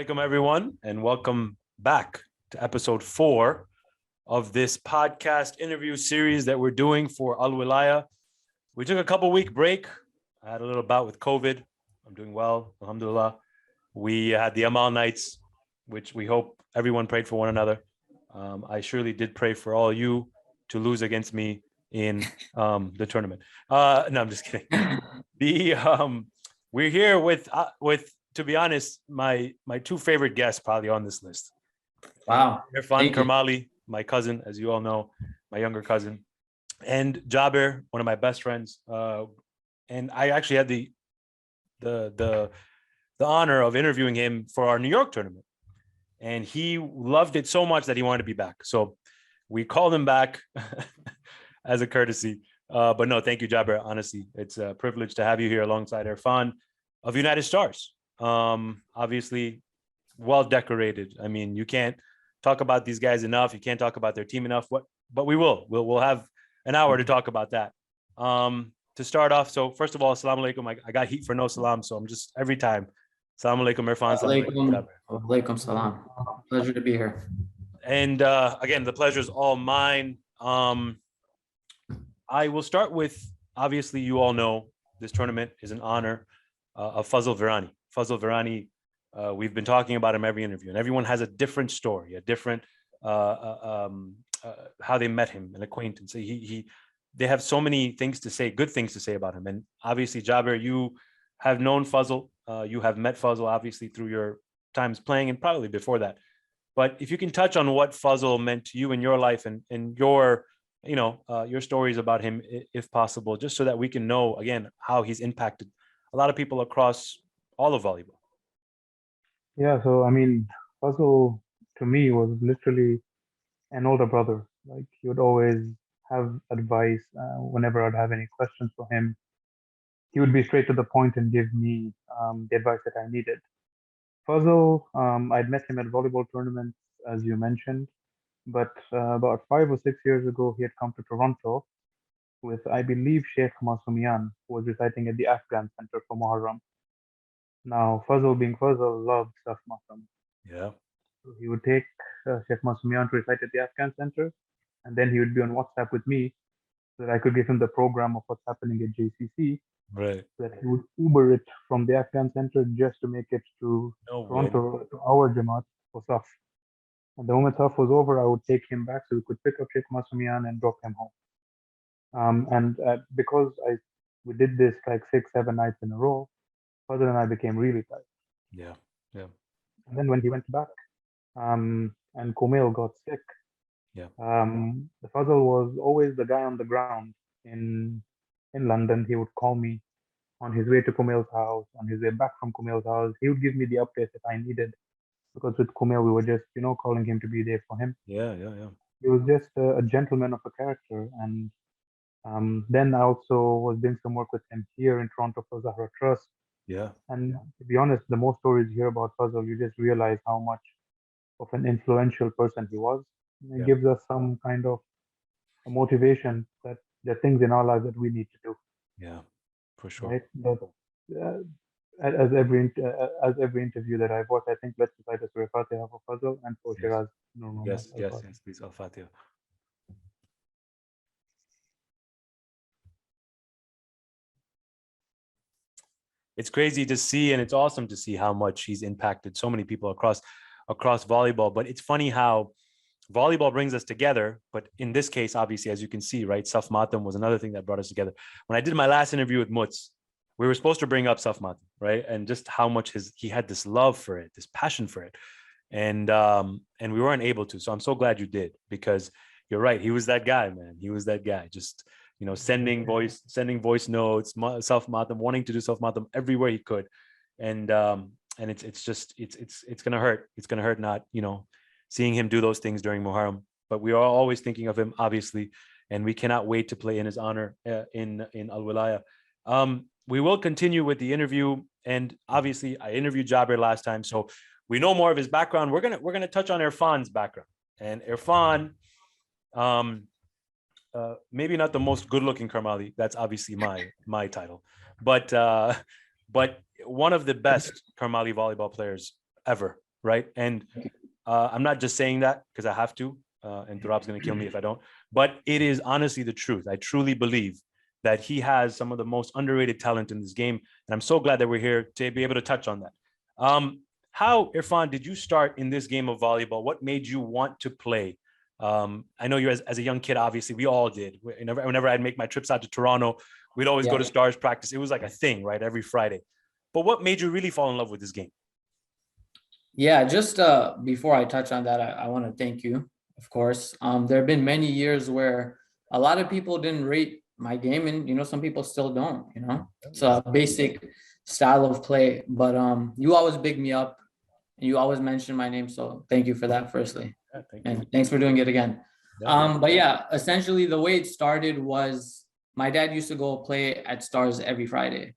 Alaikum, everyone, and welcome back to episode 4 of this podcast interview series that we're doing for Al-Wilayah. We took a couple-week break. I had a little bout with COVID. I'm doing well, alhamdulillah. We had the Amal nights, which we hope everyone prayed for one another. I surely did pray for all you to lose against me in the tournament. No, I'm just kidding. We're here with to be honest, my two favorite guests probably on this list. Wow. Irfan Karmali, my cousin, as you all know, my younger cousin, and Jabir, one of my best friends. And I actually had the honor of interviewing him for our New York tournament. And he loved it so much that he wanted to be back. So we called him back as a courtesy. But no, thank you, Jabir. Honestly, it's a privilege to have you here alongside Irfan of United Stars. Obviously, well decorated. I mean, you can't talk about these guys enough. You can't talk about their team enough. But we will. We'll have an hour to talk about that. To start off, so first of all, assalamu alaikum. I got heat for no salam, so I'm just every time. Assalamu alaikum, Irfan. Alaikum salam. Pleasure to be here. And again, the pleasure is all mine. I will start with, obviously, you all know this tournament is in honor of Fazl Virani. Fazl Virani, we've been talking about him every interview, and everyone has a different story, a different how they met him, an acquaintance. They have so many things to say, good things to say about him. And obviously, Jabir, you have known Fazl, you have met Fazl, obviously, through your times playing and probably before that. But if you can touch on what Fazl meant to you in your life and your, your stories about him, if possible, just so that we can know, again, how he's impacted a lot of people across all of volleyball. Yeah, so I mean, Fazl to me was literally an older brother. Like he would always have advice whenever I'd have any questions for him. He would be straight to the point and give me the advice that I needed. Fazl, I'd met him at volleyball tournaments, as you mentioned, but about 5 or 6 years ago, he had come to Toronto with, I believe, Sheikh Masumian, who was reciting at the Afghan Center for Muharram. Now, Fazl being Fazl, loved Saf Matam. Yeah. So he would take Sheikh Masumian to recite at the Afghan Center, and then he would be on WhatsApp with me so that I could give him the program of what's happening at JCC. Right. So that he would Uber it from the Afghan Center just to make it to Toronto, to our Jamaat for Saf. And the moment Saf was over, I would take him back so we could pick up Sheikh Masumian and drop him home. And because we did this like 6-7 nights in a row, Fazl and I became really tight. Yeah. And then when he went back, and Kumail got sick, the Fazl was always the guy on the ground in London. He would call me on his way to Kumail's house, on his way back from Kumail's house. He would give me the updates that I needed, because with Kumail we were just calling him to be there for him. Yeah. He was just a gentleman of a character. And then I also was doing some work with him here in Toronto for Zahra Trust. Yeah. And to be honest, the more stories you hear about Fazl, you just realize how much of an influential person he was. It gives us some kind of a motivation that there are things in our lives that we need to do. Yeah, for sure. Right? But, as every interview that I've watched, I think let's recite a Surah Fatiha for Fazl and for Shiraz. Yes, please, Al-Fatiha. It's crazy to see, and it's awesome to see how much he's impacted so many people across volleyball. But it's funny how volleyball brings us together. But in this case, obviously, as you can see, right, Saf Matam was another thing that brought us together. When I did my last interview with Mutz, we were supposed to bring up Saf Matam, right, and just how much he had this love for it, this passion for it, and we weren't able to. So I'm so glad you did, because you're right. He was that guy, man. He was that guy. Just sending voice notes, Saf Matam, wanting to do Saf Matam everywhere he could, and it's gonna hurt. It's gonna hurt not seeing him do those things during Muharram. But we are always thinking of him, obviously, and we cannot wait to play in his honor in Al-Wilayah. We will continue with the interview, and obviously, I interviewed Jabir last time, so we know more of his background. We're gonna touch on Irfan's background, and Irfan. Maybe not the most good-looking Karmali. That's obviously my title, but one of the best Karmali volleyball players ever. right? And I'm not just saying that because I have to, and Turab's going to kill me if I don't, but it is honestly the truth. I truly believe that he has some of the most underrated talent in this game. And I'm so glad that we're here to be able to touch on that. How, Irfan, did you start in this game of volleyball? What made you want to play? I know you as a young kid, obviously, we all did. Whenever I'd make my trips out to Toronto, we'd always go to Stars practice. It was like a thing, right? Every Friday. But what made you really fall in love with this game? Yeah, just before I touch on that, I want to thank you, of course. There have been many years where a lot of people didn't rate my game, and some people still don't. It's a basic style of play, but you always big me up, and you always mention my name, so thank you for that, firstly. Yeah, thank and thanks for doing it again. But yeah, essentially the way it started was my dad used to go play at Stars every Friday.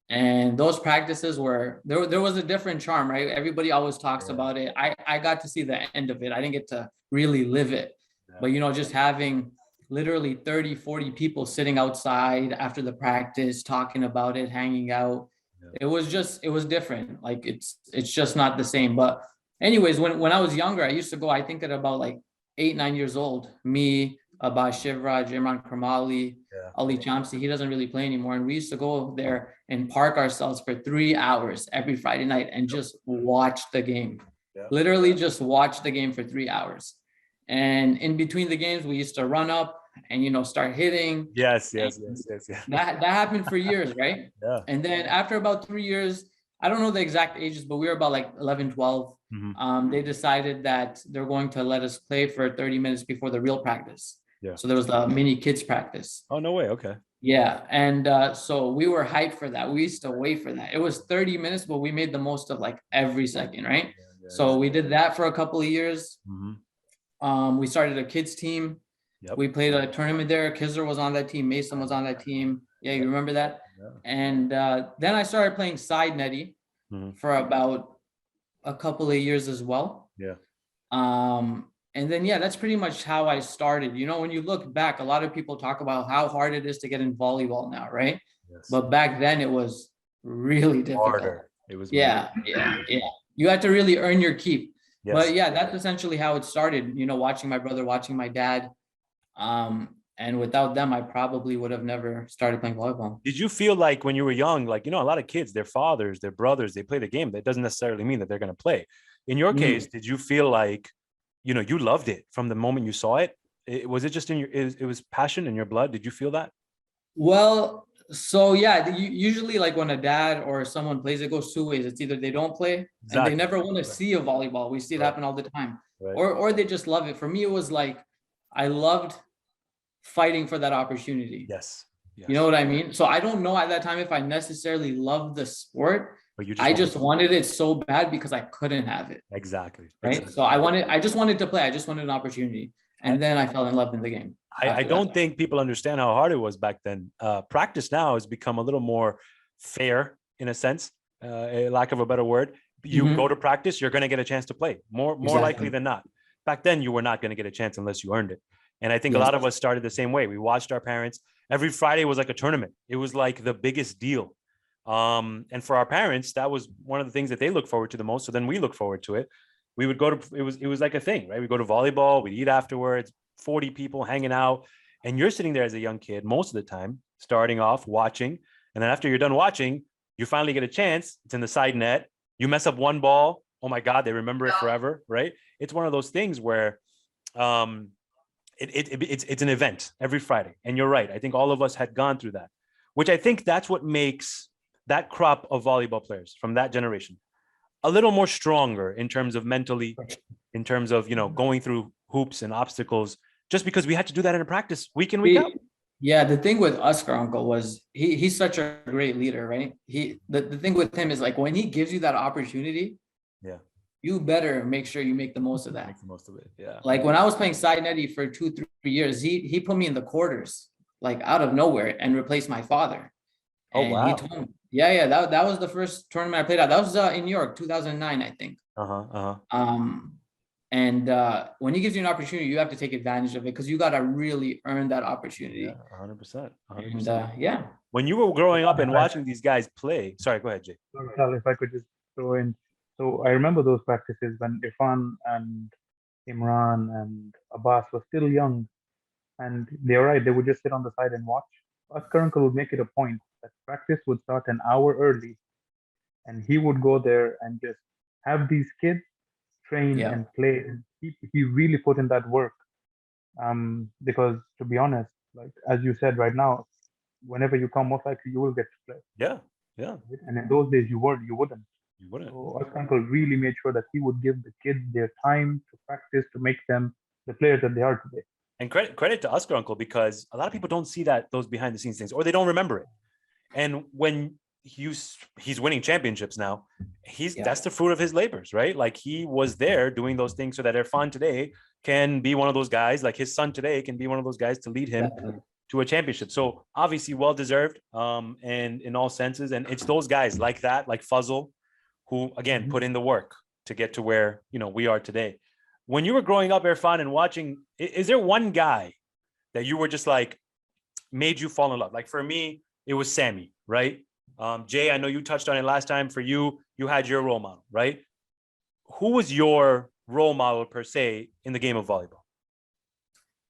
And those practices were there was a different charm, right? Everybody always talks about it. I got to see the end of it. I didn't get to really live it. But just having literally 30, 40 people sitting outside after the practice, talking about it, hanging out. It was different. Like it's just not the same. But anyways, when I was younger, I used to go, I think at about like 8, 9 years old, me, Abbas Shivraj, Imran Karmali, Ali Chamsi, he doesn't really play anymore. And we used to go there and park ourselves for 3 hours every Friday night and just watch the game. Literally just watch the game for 3 hours. And in between the games, we used to run up and, start hitting. Yes. That happened for years, right? And then after about 3 years, I don't know the exact ages, but we were about like 11, 12. They decided that they're going to let us play for 30 minutes before the real practice. So there was the mini kids practice. Oh, no way. Okay. Yeah. And so we were hyped for that. We used to wait for that. It was 30 minutes, but we made the most of like every second, right? So we did that for a couple of years. We started a kids team. We played a tournament there. Kizzer was on that team. Mason was on that team. Yeah, you remember that? And then I started playing side netty for about a couple of years as well. And then, that's pretty much how I started. When you look back, a lot of people talk about how hard it is to get in volleyball now, right? But back then it was really difficult. Harder. It was. Yeah. You had to really earn your keep. But that's essentially how it started, watching my brother, watching my dad. And without them, I probably would have never started playing volleyball. Did you feel like when you were young, like, a lot of kids, their fathers, their brothers, they play the game. That doesn't necessarily mean that they're going to play. In your case, did you feel like, you loved it from the moment you saw it? Was it just it was passion in your blood? Did you feel that? Well, so usually like when a dad or someone plays, it goes two ways. It's either they don't play and they never want to see a volleyball. We see it happen all the time. Or they just love it. For me, it was like, I loved fighting for that opportunity. Yes. You know what I mean? So I don't know at that time if I necessarily loved the sport. But I just wanted it so bad because I couldn't have it. Exactly. Right. So I just wanted to play. I just wanted an opportunity. And then I fell in love in the game. I don't think people understand how hard it was back then. Practice now has become a little more fair in a sense, a lack of a better word. You go to practice, you're going to get a chance to play more likely than not. Back then, you were not going to get a chance unless you earned it. And I think a lot of us started the same way. We watched our parents. Every Friday was like a tournament. It was like the biggest deal. And for our parents, that was one of the things that they look forward to the most. So then we look forward to it. We would go to, it was like a thing, right? We go to volleyball, we'd eat afterwards, 40 people hanging out. And you're sitting there as a young kid, most of the time, starting off watching. And then after you're done watching, you finally get a chance. It's in the side net. You mess up one ball. Oh my God, they remember it forever, right? It's one of those things where it's an event every Friday. And you're right. I think all of us had gone through that, which I think that's what makes that crop of volleyball players from that generation a little more stronger in terms of mentally, in terms of, going through hoops and obstacles, just because we had to do that in a practice week in, week out. Yeah, the thing with Oscar Uncle was he's such a great leader, right? The thing with him is like when he gives you that opportunity, you better make sure you make the most of that. Make the most of it. Yeah. Like when I was playing side netty for 2-3 years, he put me in the quarters, like out of nowhere, and replaced my father. And he told me, that was the first tournament I played at. That was in New York, 2009, I think. And when he gives you an opportunity, you have to take advantage of it because you got to really earn that opportunity. Yeah, 100%. And when you were growing up and watching these guys play, sorry, go ahead, Jay. If I could just throw in, So I remember those practices when Irfan and Imran and Abbas were still young, and they're right, they would just sit on the side and watch. Oscar uncle would make it a point that practice would start an hour early, and he would go there and just have these kids train Yeah. and play. And he really put in that work. Because to be honest, like as you said right now, whenever you come, most likely you will get to play. Yeah, yeah, Right? And in those days, you wouldn't. you wouldn't. So Oscar uncle really made sure that he would give the kids their time to practice to make them the players that they are today. And credit to Oscar Uncle, because a lot of people don't see those behind the scenes things, or they don't remember it. And when he's winning championships now, that's the fruit of his labors, right? Like he was there doing those things so that Irfan today can be one of those guys, like his son today can be one of those guys to lead him to a championship. So obviously well deserved, and in all senses. And it's those guys like that, like Fuzzle, who again put in the work to get to where we are today. When you were growing up, Irfan, and watching, is there one guy that you were just like made you fall in love? Like for me, it was Sammy, right? Jay, I know you touched on it last time. For you, you had your role model, right? Who was your role model per se in the game of volleyball?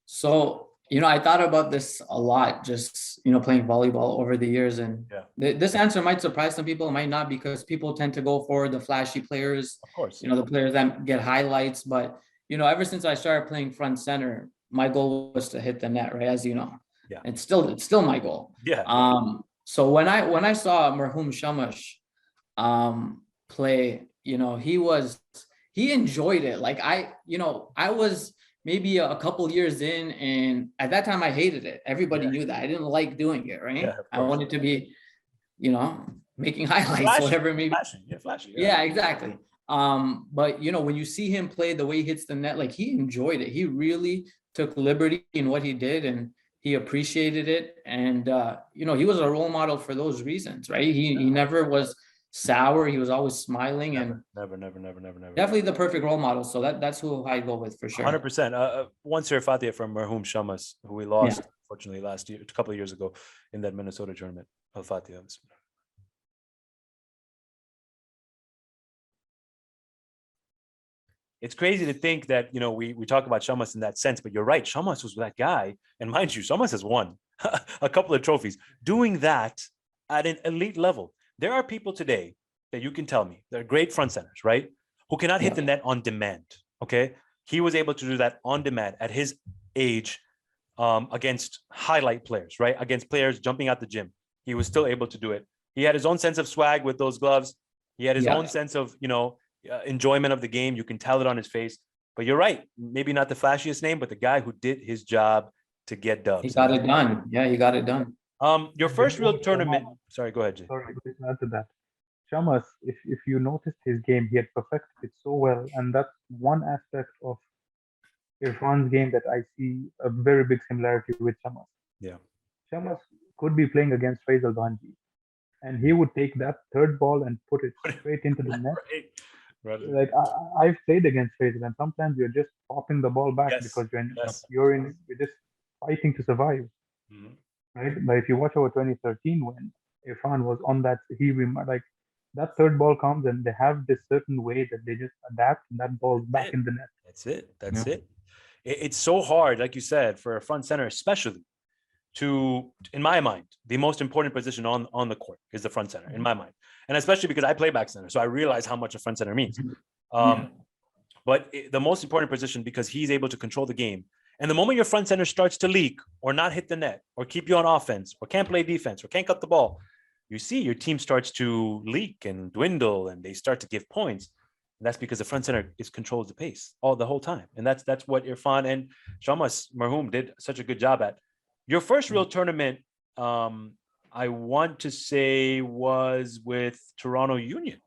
So, I thought about this a lot, just, playing volleyball over the years. And this answer might surprise some people, it might not, because people tend to go for the flashy players, of course, the players that get highlights. But, ever since I started playing front center, my goal was to hit the net, right? As you know, it's still my goal. So when I saw Marhum Shamash play, he enjoyed it. Like I was maybe a couple years in, and at that time I hated it. Everybody knew that. I didn't like doing it, right? I wanted to be, making highlights, flashy, whatever maybe. Flashy. Yeah, exactly. But when you see him play, the way he hits the net, like he enjoyed it. He really took liberty in what he did, and he appreciated it. And he was a role model for those reasons, right? He never was sour. He was always smiling. Never. Definitely the perfect role model. So that's who I go with for sure. 100%. One Sir Fatia from Marhum Shamas, who we lost unfortunately last year, a couple of years ago, in that Minnesota tournament. Al Fatia. It's crazy to think that, we talk about Shamas in that sense, but you're right. Shamas was that guy. And mind you, Shamas has won a couple of trophies doing that at an elite level. There are people today that you can tell me, they're great front centers, right? Who cannot hit the net on demand. Okay. He was able to do that on demand at his age, against highlight players, right? Against players jumping out the gym. He was still able to do it. He had his own sense of swag with those gloves. He had his own sense of, enjoyment of the game. You can tell it on his face. But you're right. Maybe not the flashiest name, but the guy who did his job to get dubs. He got it done. Yeah, he got it done. Your first real tournament. Sorry, go ahead, Jay. Sorry, just add to that. Shamas, if you noticed his game, he had perfected it so well, and that's one aspect of Irfan's game that I see a very big similarity with Shamas. Yeah. Shamas could be playing against Faisal Banji, and he would take that third ball and put it straight into the net. Right. Like I've played against Faisal, and sometimes you're just popping the ball back because you're just fighting to survive. Mm-hmm. Right? But if you watch our 2013 when Irfan was on that, like that third ball comes and they have this certain way that they just adapt and that ball back in the net. That's it. It's so hard, like you said, for a front center, especially to, in my mind, the most important position on the court is the front center, in my mind. And especially because I play back center, so I realize how much a front center means. But the most important position, because he's able to control the game. And the moment your front center starts to leak or not hit the net or keep you on offense or can't play defense or can't cut the ball, you see your team starts to leak and dwindle and they start to give points. And that's because the front center controls the pace the whole time. And that's what Irfan and Shamas Marhum did such a good job at. Your first real tournament, I want to say, was with Toronto Union.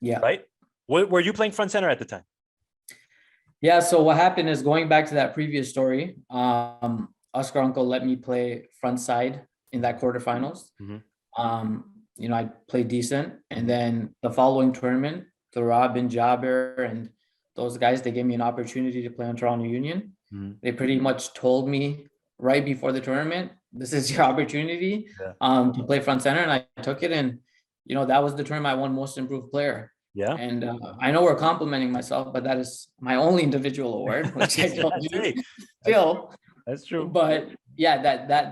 Yeah. Right? Were you playing front center at the time? Yeah. So what happened is, going back to that previous story, Oscar Uncle let me play front side in that quarterfinals. I played decent. And then the following tournament, the Irfan Jabir and those guys, they gave me an opportunity to play on Toronto Union. They pretty much told me right before the tournament, this is your opportunity to play front center. And I took it. And, that was the tournament I won most improved player. Yeah. And I know we're complimenting myself, but that is my only individual award, which I don't do Hey, still. that's true. But yeah,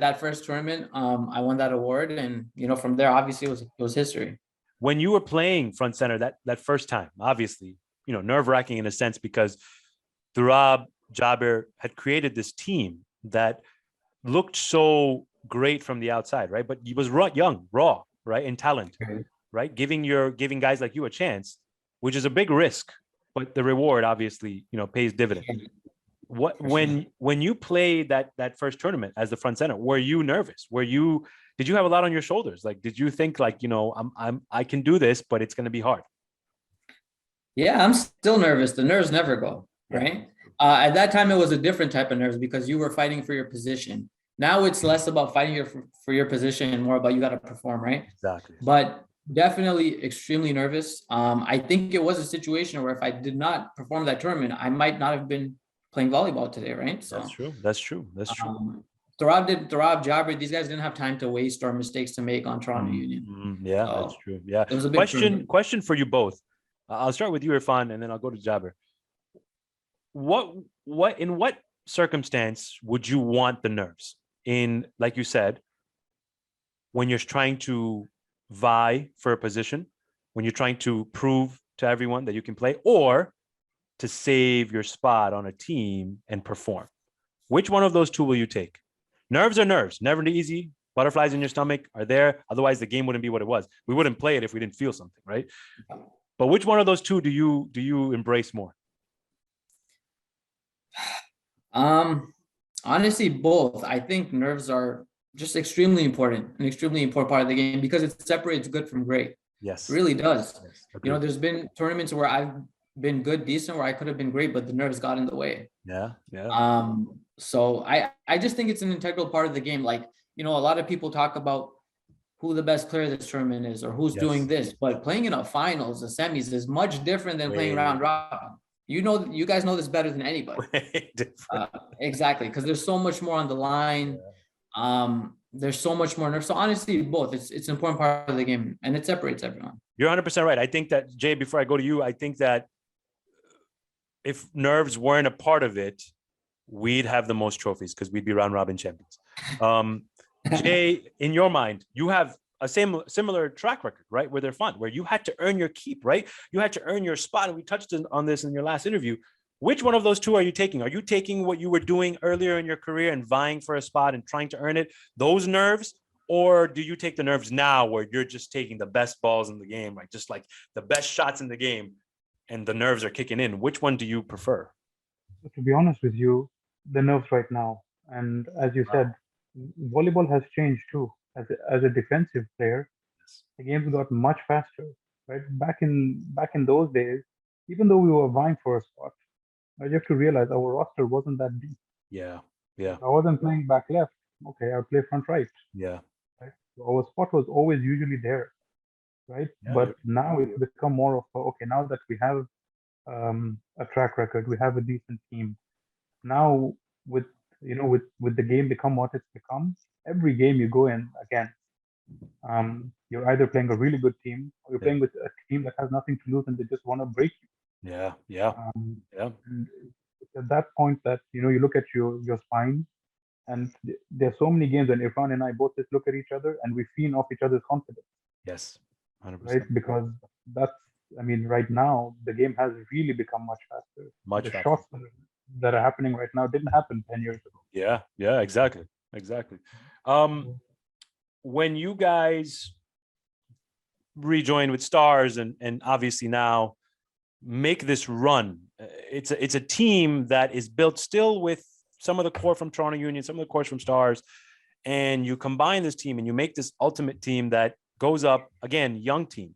that first tournament, I won that award, and from there, obviously, it was history. When you were playing front center that first time, obviously, nerve-wracking in a sense, because Turab, Jabir had created this team that looked so great from the outside, right? But he was young, raw, right, in talent, right? Giving guys like you a chance, which is a big risk, but the reward obviously, pays dividend. When you played that first tournament as the front center, were you nervous? Did you have a lot on your shoulders? Like, did you think like, I can do this, but it's going to be hard? Yeah, I'm still nervous. The nerves never go, right? At that time, it was a different type of nerves because you were fighting for your position. Now it's less about fighting for your position and more about you got to perform, right? Exactly. But definitely extremely nervous. I think it was a situation where if I did not perform that tournament, I might not have been playing volleyball today, right? So That's true. Turab, Jabir, these guys didn't have time to waste or mistakes to make on Toronto Union. Yeah, So, that's true. Yeah. it was a big tournament. Question for you both. I'll start with you, Irfan, and then I'll go to Jabir. In what circumstance would you want the nerves? In, like you said, when you're trying to vie for a position, when you're trying to prove to everyone that you can play, or to save your spot on a team and perform? Which one of those two will you take? Nerves are nerves, never easy. Butterflies in your stomach are there. Otherwise, the game wouldn't be what it was. We wouldn't play it if we didn't feel something, right? But which one of those two do you embrace more? Honestly, both. I think nerves are just extremely important, an extremely important part of the game because it separates good from great. Yes. It really does. Yes, there's been tournaments where I've been good, decent, where I could have been great, but the nerves got in the way. Yeah. So I just think it's an integral part of the game. Like, a lot of people talk about who the best player of this tournament is or who's doing this, but playing in a finals, the semis is much different than playing round robin. You guys know this better than anybody. Exactly, because there's so much more on the line. There's so much more nerves. So honestly, both. It's an important part of the game, and it separates everyone. You're 100% right. I think that, Jay, before I go to you, I think that if nerves weren't a part of it, we'd have the most trophies because we'd be round robin champions. Jay, in your mind, you have a similar track record, right? Where they're fun, where you had to earn your keep, right? You had to earn your spot. And we touched on this in your last interview. Which one of those two are you taking? Are you taking what you were doing earlier in your career and vying for a spot and trying to earn it, those nerves? Or do you take the nerves now where you're just taking the best balls in the game, like just like the best shots in the game and the nerves are kicking in? Which one do you prefer? To be honest with you, the nerves right now. And as you said, volleyball has changed too. As a defensive player, the game's got much faster. Right? Back in those days, even though we were vying for a spot, you have to realize our roster wasn't that deep. Yeah. I wasn't playing back left. Okay, I'll play front right. Yeah. Right? So our spot was always usually there. Right? Yeah, but now it's become more of okay, now that we have a track record, we have a decent team. Now with the game become what it's become, every game you go in again, you're either playing a really good team or you're playing with a team that has nothing to lose and they just want to break you. And it's at that point that you look at your spine, and there's so many games when Irfan and I both just look at each other and we feed off each other's confidence. Yes, 100%. Right, because right now the game has really become much faster. The shots that are happening right now didn't happen 10 years ago. Yeah, exactly. When you guys rejoin with Stars and obviously now make this run, it's a team that is built still with some of the core from Toronto Union, some of the cores from Stars, and you combine this team and you make this ultimate team that goes up, again, young team,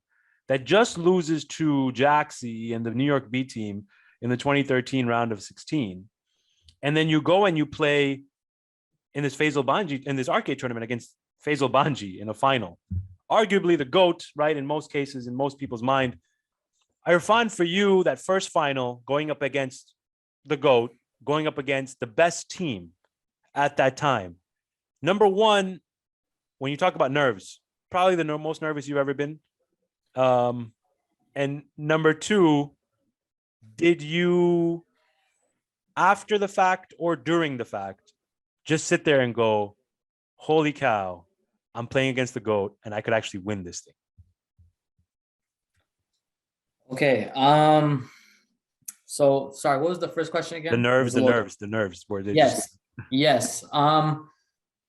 that just loses to Jaxie and the New York B team in the 2013 round of 16. And then you go and you play in this arcade tournament against Faisal Banji in a final. Arguably the GOAT, right? In most cases, in most people's mind. Irfan, for you, that first final, going up against the GOAT, going up against the best team at that time. Number one, when you talk about nerves, probably the most nervous you've ever been. And number two, did you, after the fact or during the fact, just sit there and go, holy cow, I'm playing against the GOAT and I could actually win this thing? Okay. So sorry, what was the first question again? The It nerves, was a the little- nerves, the nerves. Where they Yes. just Yes.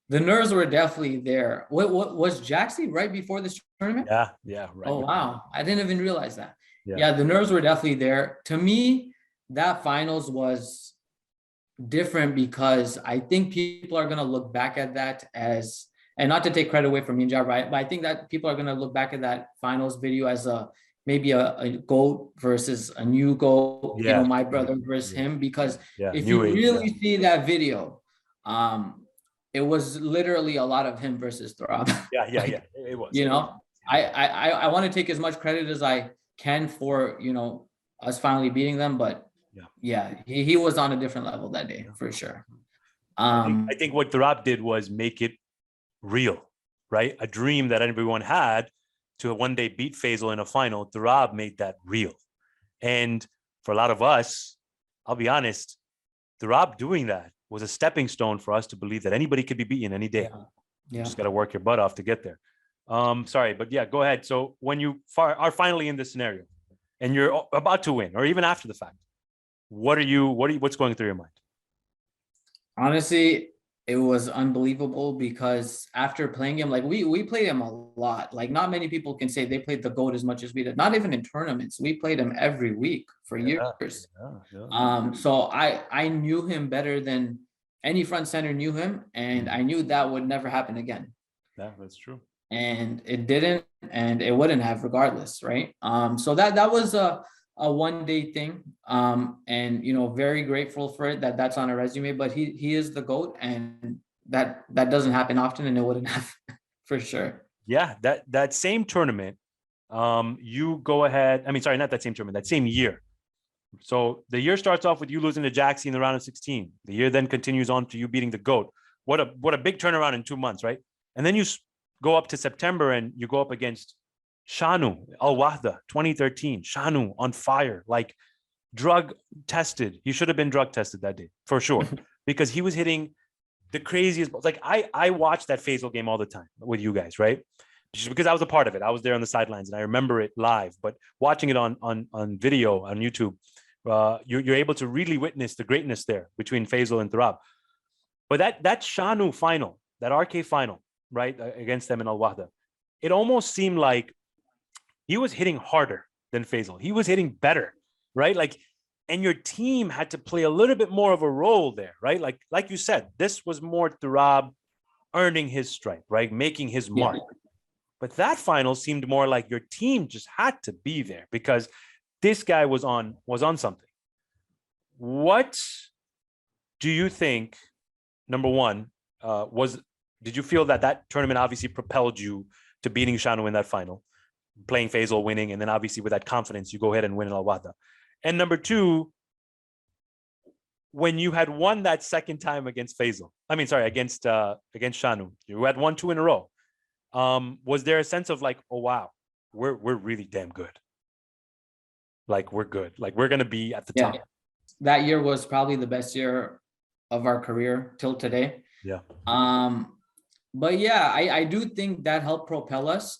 The nerves were definitely there. What was Jaxie right before this tournament? yeah, right. Oh wow, I didn't even realize that. Yeah. Yeah, the nerves were definitely there. To me, that finals was different because I think people are gonna look back at that as, and not to take credit away from me and Jab, right? But I think that people are gonna look back at that finals video as maybe a GOAT versus a new GOAT, you Yeah. know, my brother versus Yeah. him. Because Yeah, if new you age, really see that video, it was literally a lot of him versus Throb. yeah, Like, it was. you know, I want to take as much credit as I can for, you know, us finally beating them, but yeah, he was on a different level that day for sure. I think what Thurab did was make it real, right? A dream that everyone had to one day beat Faisal in a final. Thurab made that real. And for a lot of us, I'll be honest, Thurab doing that was a stepping stone for us to believe that anybody could be beaten any day. Yeah. You just got to work your butt off to get there. Sorry, but yeah, go ahead. So when you are finally in this scenario and you're about to win, or even after the fact, what's going through your mind? Honestly, it was unbelievable because after playing him, like we played him a lot. Like not many people can say they played the GOAT as much as we did. Not even in tournaments. We played him every week for years. So I knew him better than any front center knew him, and I knew that would never happen again. Yeah, that's true. And it didn't, and it wouldn't have regardless, right? So that was a one-day thing, and you know, very grateful for it that that's on a resume. But he is the GOAT, and that doesn't happen often, and it wouldn't have for sure. Yeah, that same tournament, you go ahead. I mean, sorry, not that same tournament. That same year. So the year starts off with you losing to Jaxie in the round of 16. The year then continues on to you beating the GOAT. What a big turnaround in 2 months, right? And then you go up to September and you go up against Shanu, Al-Wahda, 2013. Shanu on fire, like drug tested. He should have been drug tested that day for sure, because he was hitting the craziest balls. Like I watched that Faisal game all the time with you guys, right? Just because I was a part of it. I was there on the sidelines and I remember it live. But watching it on video on YouTube, you're able to really witness the greatness there between Faisal and Thurab. But that Shanu final, that RK final, right, against them in Al-Wahda, it almost seemed like he was hitting harder than Faisal. He was hitting better, right? Like, and your team had to play a little bit more of a role there, right? Like you said, this was more Thurab earning his stripe, right? Making his mark. But that final seemed more like your team just had to be there because this guy was on something. What do you think, number one, did you feel that tournament obviously propelled you to beating Shanu in that final, playing Faisal, winning, and then obviously with that confidence, you go ahead and win in Al-Wahda? And number two, when you had won that second time against Faisal, against Shanu, you had won 2 in a row. Was there a sense of like, oh wow, we're really damn good. Like we're good. Like we're gonna be at the top. That year was probably the best year of our career till today. Yeah. But yeah, I do think that helped propel us.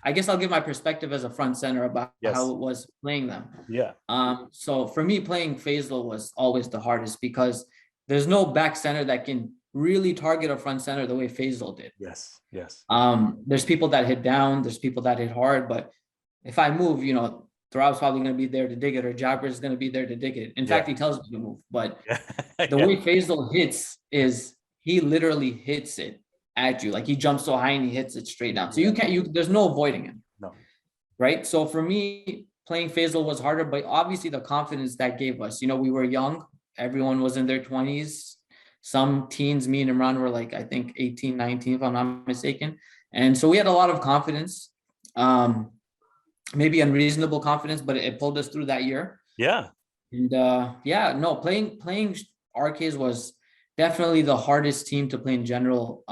I guess I'll give my perspective as a front center about how it was playing them. Yeah. So for me, playing Faisal was always the hardest because there's no back center that can really target a front center the way Faisal did. Yes. There's people that hit down, there's people that hit hard, but if I move, you know, Thrab's probably going to be there to dig it, or Jabir is going to be there to dig it. In fact, he tells me to move. But the way Faisal hits is he literally hits it at you. Like he jumps so high and he hits it straight down. So there's no avoiding him. No. Right. So for me, playing Faisal was harder, but obviously the confidence that gave us, you know, we were young. Everyone was in their 20s. Some teens, me and Imran were like, I think 18, 19, if I'm not mistaken. And so we had a lot of confidence. Maybe unreasonable confidence, but it pulled us through that year. Yeah. And playing RKs was definitely the hardest team to play in general,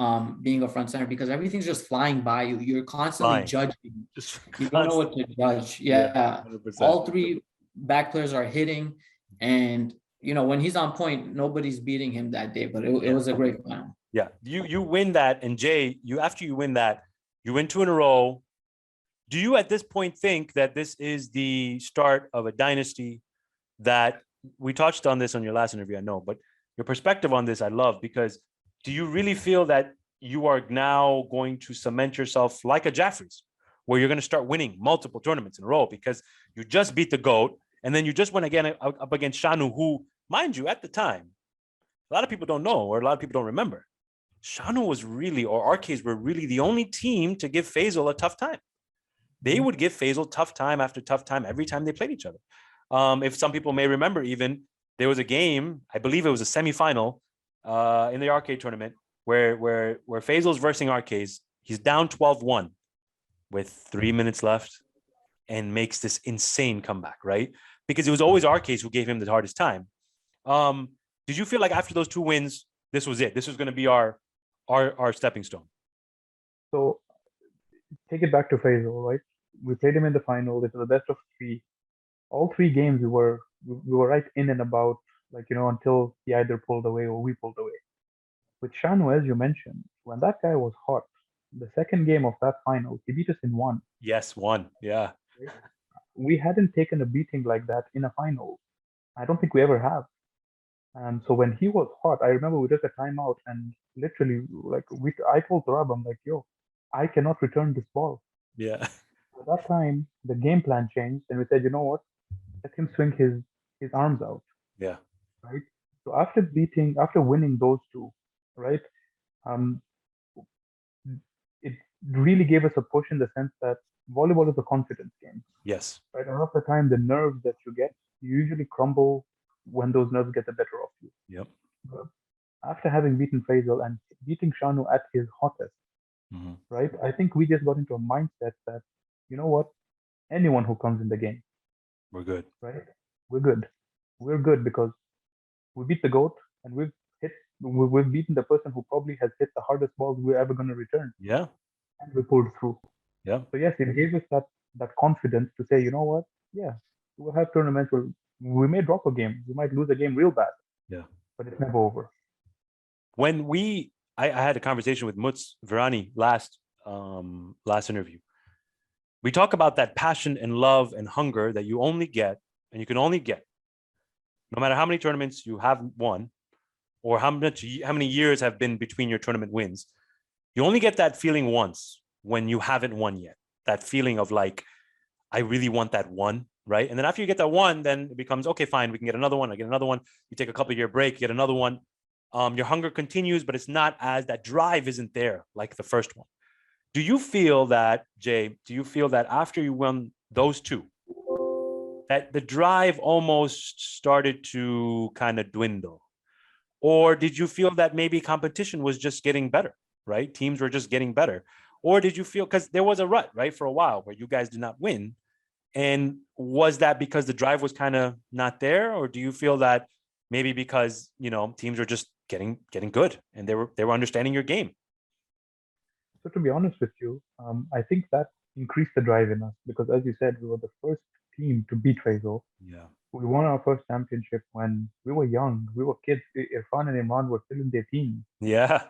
being a front center, because everything's just flying by you. You're constantly Flying. judging. Just You don't know what to judge. Yeah. 100%. All three back players are hitting. And, when he's on point, nobody's beating him that day, but it was a great final. Yeah. You win that. And Jay, after you win that, you win 2 in a row. Do you at this point think that this is the start of a dynasty? That we touched on this on your last interview, I know, but your perspective on this I love, because do you really feel that you are now going to cement yourself like a Jaffrey's, where you're going to start winning multiple tournaments in a row because you just beat the GOAT, and then you just went again up against Shanu, who, mind you, at the time, a lot of people don't know, or a lot of people don't remember, Shanu was really, or RKs were really the only team to give Faisal a tough time. They would give Faisal tough time after tough time every time they played each other. If some people may remember, even there was a game, I believe it was a semifinal in the arcade tournament where Faisal's versing arcades. He's down 12-1 with 3 minutes left and makes this insane comeback, right? Because it was always arcades who gave him the hardest time. Did you feel like after those 2 wins, this was it? This was going to be our stepping stone? So take it back to Faisal, right? We played him in the final. This was the best of 3. All 3 games we were right in and about, until he either pulled away or we pulled away. With Shanu, as you mentioned, when that guy was hot, the second game of that final, he beat us in 1. Yes, 1. Yeah. We hadn't taken a beating like that in a final. I don't think we ever have. And so when he was hot, I remember we took a timeout and literally, I told Turab, I'm like, yo, I cannot return this ball. Yeah. At that time, the game plan changed, and we said, you know what? Let him swing his arms out. Yeah. Right. So after winning those 2, right? It really gave us a push in the sense that volleyball is a confidence game. Yes. Right. A lot of the time, the nerves that you get, you usually crumble when those nerves get the better of you. Yep. But after having beaten Faisal and beating Shanu at his hottest, right? I think we just got into a mindset that, you know what? Anyone who comes in the game, we're good. Right? We're good. We're good because we beat the GOAT and we've beaten the person who probably has hit the hardest balls we're ever going to return. Yeah. And we pulled through. Yeah. So yes, it gave us that confidence to say, you know what? Yeah, we'll have tournaments where we may drop a game. We might lose a game real bad. Yeah. But it's never over. When I had a conversation with Mutz Virani last interview. We talk about that passion and love and hunger that you only get, and you can only get, no matter how many tournaments you have won, or how many years have been between your tournament wins. You only get that feeling once when you haven't won yet. That feeling of like, I really want that one, right? And then after you get that one, then it becomes, okay, fine, we can get another one. I get another one. You take a couple year break, get another one. Your hunger continues, but it's not that drive isn't there like the first one. Do you feel that, Jay, after you won those 2, that the drive almost started to kind of dwindle? Or did you feel that maybe competition was just getting better, right? Teams were just getting better. Or did you feel, because there was a rut, right, for a while where you guys did not win. And was that because the drive was kind of not there? Or do you feel that maybe because, teams were just getting good and they were understanding your game? So to be honest with you, I think that increased the drive in us because, as you said, we were the first team to beat Faisal. Yeah. We won our first championship when we were young. We were kids. Irfan and Imran were still in their teens. Yeah.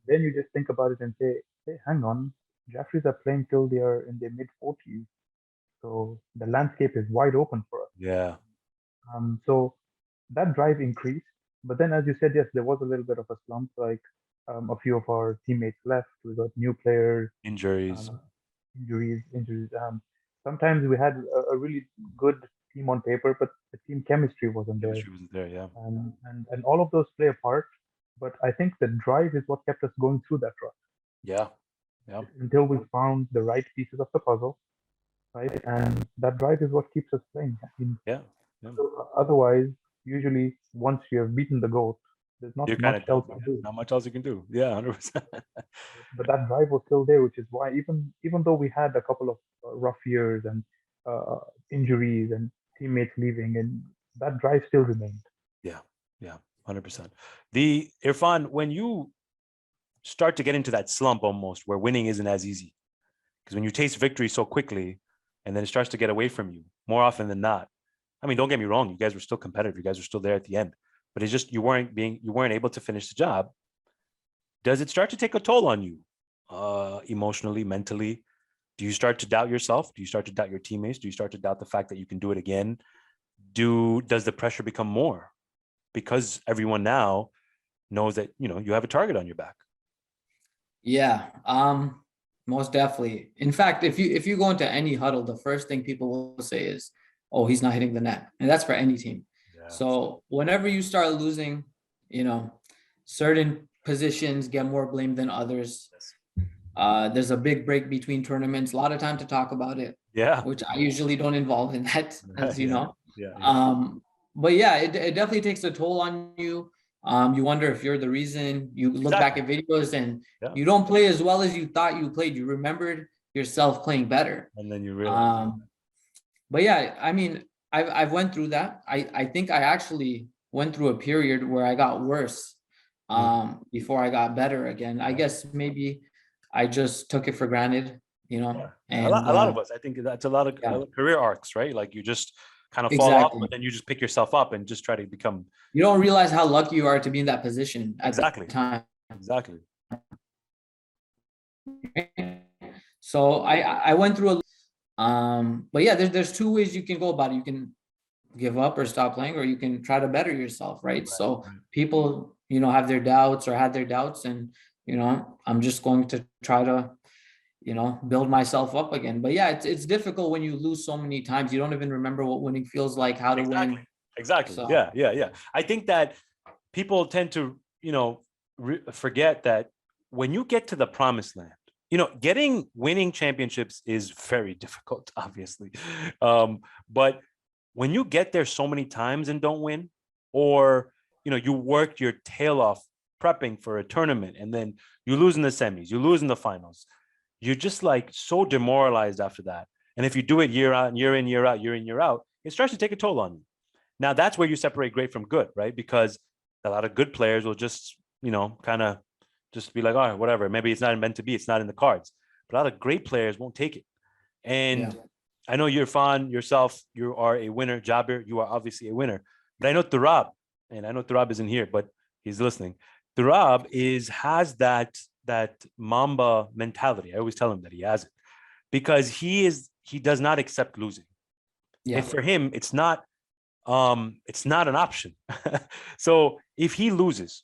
Then you just think about it and say, hey, hang on, Jaffrey's are playing till they are in their mid-40s. So the landscape is wide open for us. Yeah. So that drive increased. But then, as you said, yes, there was a little bit of a slump. Like a few of our teammates left. We got new players. Injuries. Injuries. Sometimes we had a really good team on paper, but the team chemistry wasn't there. Yeah. And all of those play a part. But I think the drive is what kept us going through that rut. Yeah. Until we found the right pieces of the puzzle, right? And that drive is what keeps us playing. So otherwise, usually once you have beaten the GOAT, there's not much else to do. Not much else you can do. Yeah, 100%. But that drive was still there, which is why even though we had a couple of rough years and injuries and teammates leaving, and that drive still remained. Yeah, 100%. The Irfan, when you start to get into that slump almost where winning isn't as easy, because when you taste victory so quickly and then it starts to get away from you more often than not. I mean, don't get me wrong, you guys were still competitive, you guys were still there at the end, but it's just you weren't able to finish the job. Does it start to take a toll on you, emotionally, mentally? Do you start to doubt yourself? Do you start to doubt your teammates? Do you start to doubt the fact that you can do it again? Does the pressure become more because everyone now knows that you have a target on your back? Yeah, most definitely. In fact, if you go into any huddle, the first thing people will say is, "Oh, he's not hitting the net," and that's for any team. Yeah. So whenever you start losing, certain positions get more blame than others. There's a big break between tournaments. A lot of time to talk about it. Yeah. Which I usually don't involve in that, as you know. Yeah. But yeah, it definitely takes a toll on you. You wonder if you're the reason. You look back at videos and you don't play as well as you thought you played. You remembered yourself playing better. And then you realize. But yeah, I mean, I've went through that. I think I actually went through a period where I got worse before I got better again. I guess maybe I just took it for granted, And a lot of us, I think that's a lot of career arcs, right? Like you just kind of fall off, but then you just pick yourself up and just try to become. You don't realize how lucky you are to be in that position at the time. Exactly. So I went through but yeah, there's two ways you can go about it. You can give up or stop playing, or you can try to better yourself, right? So people, have their doubts or had their doubts, and I'm just going to try to build myself up again. But yeah, it's difficult when you lose so many times. You don't even remember what winning feels like, how to win. Exactly. So, Yeah. I think that people tend to, forget that when you get to the promised land, winning championships is very difficult, obviously. But when you get there so many times and don't win, or, you worked your tail off prepping for a tournament and then you lose in the semis, you lose in the finals, you're just like so demoralized after that. And if you do it year out, year in, year out, year in, year out, it starts to take a toll on you. Now that's where you separate great from good, right? Because a lot of good players will just, kind of just be like, all right, whatever. Maybe it's not meant to be. It's not in the cards. But a lot of great players won't take it. And I know Irfan, yourself, you are a winner. Jabir, you are obviously a winner. But I know Turab, and I know Turab isn't here, but he's listening. Turab has that Mamba mentality. I always tell him that he has it because he does not accept losing. And for him, it's not an option. So if he loses,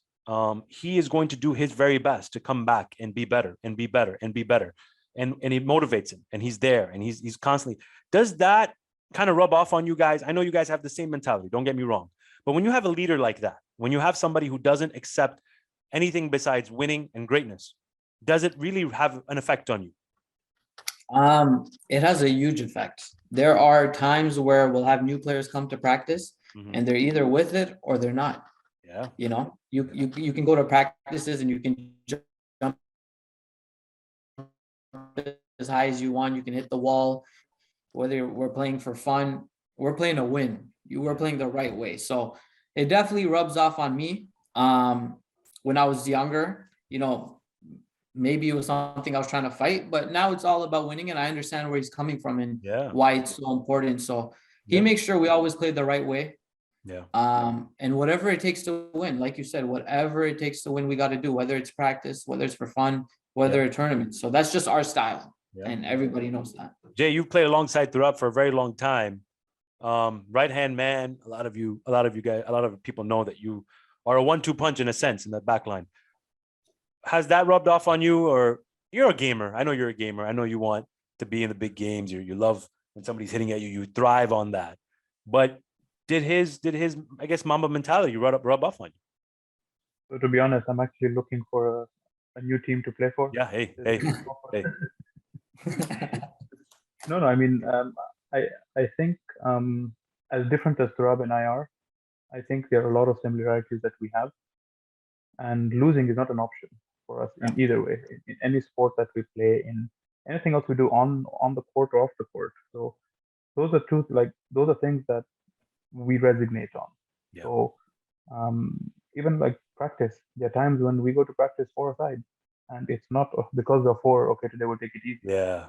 he is going to do his very best to come back and be better and be better and be better. And it motivates him, and he's there, and he's constantly. Does that kind of rub off on you guys? I know you guys have the same mentality, don't get me wrong. But when you have a leader like that, when you have somebody who doesn't accept anything besides winning and greatness, does it really have an effect on you? It has a huge effect. There are times where we'll have new players come to practice and they're either with it or they're not. Yeah. You can go to practices and you can jump as high as you want. You can hit the wall. Whether we're playing for fun, we're playing to win. You were playing the right way. So it definitely rubs off on me. When I was younger, maybe it was something I was trying to fight, but now it's all about winning, and I understand where he's coming from and why it's so important. So he makes sure we always play the right way. Yeah. And whatever it takes to win, like you said, whatever it takes to win, we got to do, whether it's practice, whether it's for fun, whether it's tournaments. So that's just our style, and everybody knows that. Jay, you've played alongside Turab for a very long time. Right-hand man. A lot of guys, a lot of people know that you are a 1-2 punch in a sense in that back line. Has that rubbed off on you, or you're a gamer? I know you're a gamer. I know you want to be in the big games. You love when somebody's hitting at you. You thrive on that. But did his I guess Mamba mentality rub off on you? So to be honest, I'm actually looking for a new team to play for. Yeah. Hey. No. I mean, I think as different as Turab and I are, I think there are a lot of similarities that we have, and losing is not an option for us in either way. In any sport that we play, in anything else we do on the court or off the court. So those are things that we resonate on. So even like practice. There are times when we go to practice four aside, and it's not because of four. Okay, today we'll take it easy. Yeah.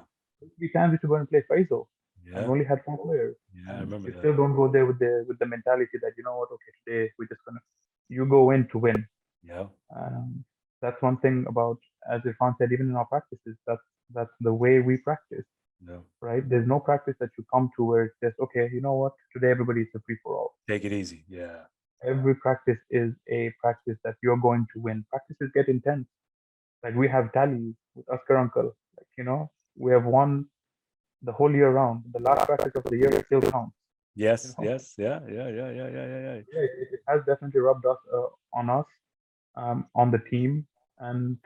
We times we should go and play Faisal, and we Yeah. only had four players, Yeah. I and remember you that. still don't go there with the mentality that, you know what, okay, today we're just gonna. You go in to win. Yeah. That's one thing about, as Irfan said, even in our practices, that's the way we practice, Yeah. right? There's no practice that you come to where it's just, okay, you know what, today everybody's a free for all. Take it easy. Yeah. Every practice is a practice that you're going to win. Practices get intense. Like we have tallies with Oscar Uncle. Like, we have won the whole year round. The last practice of the year still counts. Yes. Yes. Yeah. Yeah. Yeah. Yeah. Yeah. Yeah. Yeah. Yeah, it has definitely rubbed us on us, on the team, and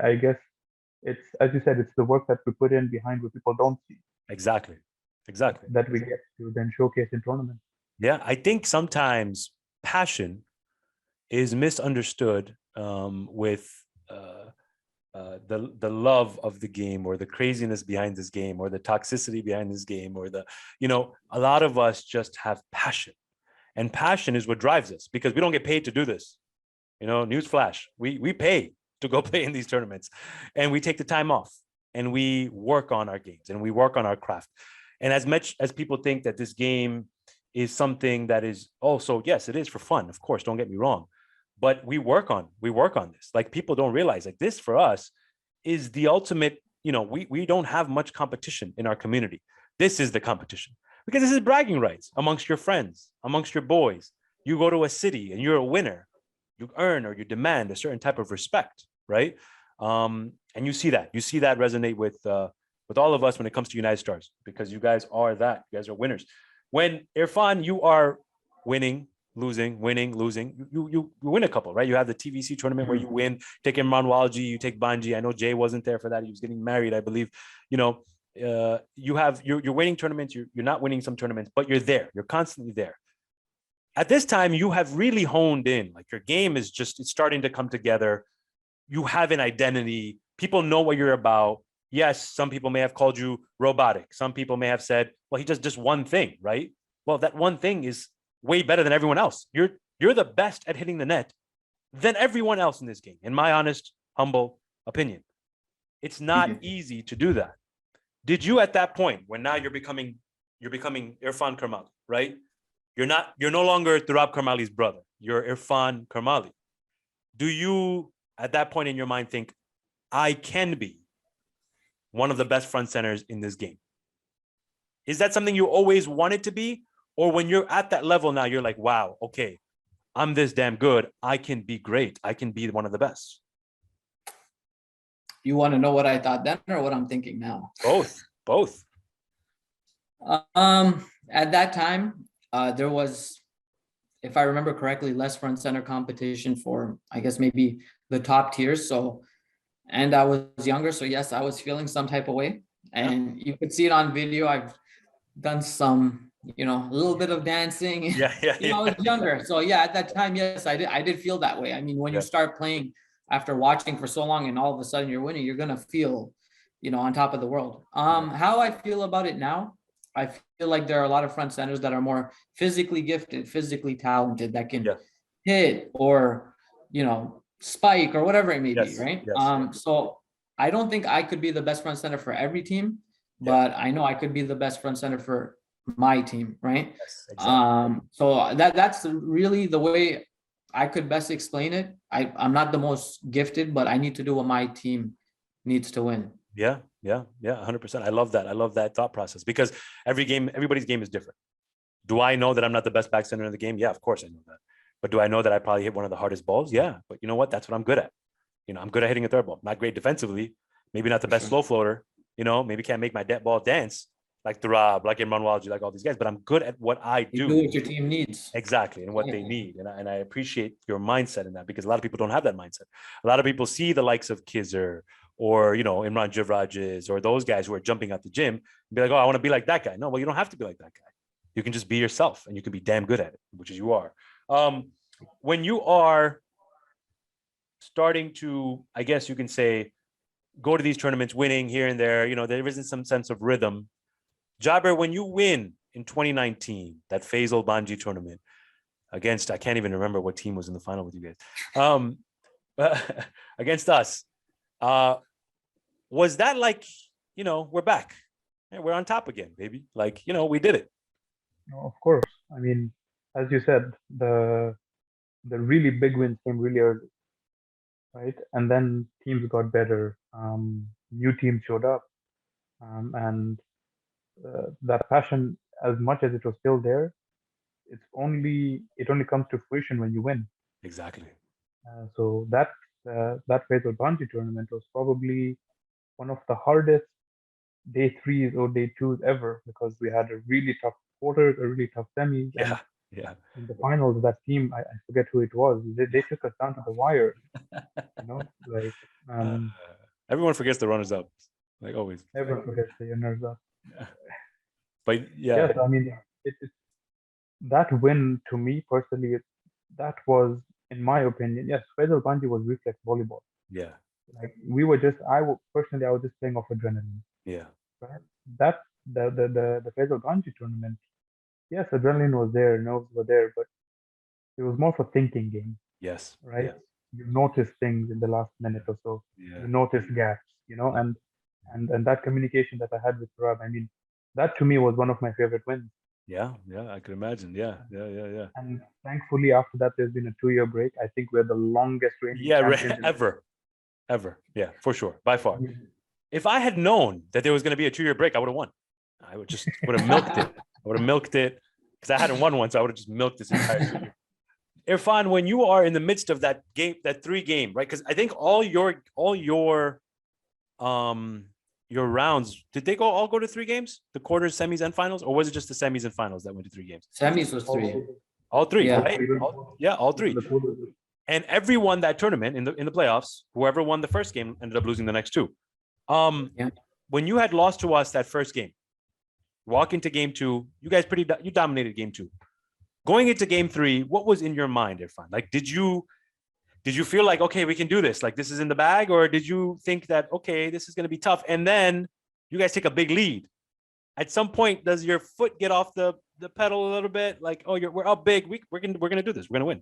I guess it's, as you said, it's the work that we put in behind what people don't see Exactly. Exactly. that we get to then showcase in tournaments. Yeah. I think sometimes passion is misunderstood with the love of the game, or the craziness behind this game, or the toxicity behind this game, or a lot of us just have passion, and passion is what drives us, because we don't get paid to do this. Newsflash, we pay to go play in these tournaments, and we take the time off, and we work on our games, and we work on our craft. And as much as people think that this game is something that is also, yes, it is for fun, of course, don't get me wrong, but we work on this. Like, people don't realize, like, this for us is the ultimate. We don't have much competition in our community. This is the competition, because this is bragging rights amongst your friends, amongst your boys. You go to a city and you're a winner, you earn or you demand a certain type of respect, right? And you see that resonate with all of us when it comes to United Stars, because you guys are that. You guys are winners. When, Irfan, you are winning, losing, winning, losing, you win a couple, right? You have the TVC tournament where you win, take Imran Walji, you take Banji. I know Jay wasn't there for that. He was getting married, I believe. You're winning tournaments, you're not winning some tournaments, but you're there. You're constantly there. At this time, you have really honed in. Like, your game is it's starting to come together. You have an identity. People know what you're about. Yes, some people may have called you robotic. Some people may have said, well, he does just one thing, right? Well, that one thing is way better than everyone else. You're the best at hitting the net than everyone else in this game, in my honest, humble opinion. It's not easy to do that. Did you, at that point, when now you're becoming Irfan Karmali, right? You're no longer Turab Karmali's brother. You're Irfan Karmali. Do you, at that point in your mind, think, I can be one of the best front centers in this game? Is that something you always wanted to be? Or when you're at that level now, you're like, wow, okay, I'm this damn good. I can be great. I can be one of the best. You want to know what I thought then or what I'm thinking now? Both. At that time, there was, if I remember correctly, less front center competition for, I guess, maybe the top tiers. So, and I was younger. So yes, I was feeling some type of way. And you could see it on video. I've done some, a little bit of dancing. Yeah. I was younger. So yeah, at that time, yes, I did feel that way. I mean, when you start playing after watching for so long and all of a sudden you're winning, you're going to feel, on top of the world. How I feel about it now, I feel like there are a lot of front centers that are more physically gifted, physically talented, that can hit or, spike or whatever it may be, right? So I don't think I could be the best front center for every team, but I know I could be the best front center for my team, right? Yes, exactly. So that's really the way I could best explain it. I'm not the most gifted, but I need to do what my team needs to win. Yeah, 100%. I love that thought process, because everybody's game is different. Do I know that I'm not the best back center in the game? Yeah, of course I know that. But do I know that I probably hit one of the hardest balls? Yeah, but you know what? That's what I'm good at. I'm good at hitting a third ball. Not great defensively. Maybe not the best slow floater. Maybe can't make my dead ball dance like Turab, like Imran Walji, like all these guys. But I'm good at what I do. You do what your team needs. Exactly, and what they need. And I appreciate your mindset in that, because a lot of people don't have that mindset. A lot of people see the likes of Kizzer or, Imran Javrajis or those guys who are jumping at the gym and be like, oh, I want to be like that guy. No, well, you don't have to be like that guy. You can just be yourself, and you can be damn good at it, which is you are. When you are starting to, I guess you can say, go to these tournaments, winning here and there, there isn't some sense of rhythm. Jabir, when you win in 2019, that Faisal Banji tournament, against, I can't even remember what team was in the final with you guys. Against us. Was that like, we're back and we're on top again, baby? Like, we did it. No, of course. I mean, as you said, the really big wins came really early, right? And then teams got better. New teams showed up, and that passion, as much as it was still there, it only comes to fruition when you win. Exactly. So that Faisal Banji tournament was probably one of the hardest day threes or day twos ever, because we had a really tough quarters, a really tough semis, and Yeah. in the finals, that team, I forget who it was. They took us down to the wire. Like Everyone forgets the runners up, like always. everyone forgets the runners up. But Yes, I mean, that win to me personally, that was, in my opinion, yes, Faisal Banji was reflex volleyball. Yeah. Like we were just, personally, I was just playing off adrenaline. Yeah. Right? That the Faisal Ganji tournament, yes, adrenaline was there, nerves were there, but it was more for thinking game. Yes. Right? Yeah. You notice things in the last minute or so. Yeah. You notice gaps, and that communication that I had with Rob, I mean, that to me was one of my favorite wins. Yeah, I could imagine. Yeah. And thankfully, after that, there's been a 2-year break. I think we're the longest reigning champions ever. Yeah, for sure, by far. If I had known that there was going to be a 2-year break, I would have won. I would have milked it. I would have milked it because I hadn't won one, so I would have just milked this entire year. Irfan, when you are in the midst of that game, that 3-game, right? Because I think all your rounds, did they all go to 3 games? The quarters, semis, and finals, or was it just the semis and finals that went to 3 games? Semis was 3. All 3, Yeah. right? All 3. And every won that tournament in the playoffs. Whoever won the first game ended up losing the next 2. When you had lost to us that first game, walk into game 2, you guys you dominated game 2. Going into game 3, what was in your mind, Irfan? Like, did you feel like, okay, we can do this, like this is in the bag, or did you think that, okay, this is going to be tough, and then you guys take a big lead? At some point, does your foot get off the pedal a little bit? Like, oh, we're up big, we're gonna do this, we're gonna win.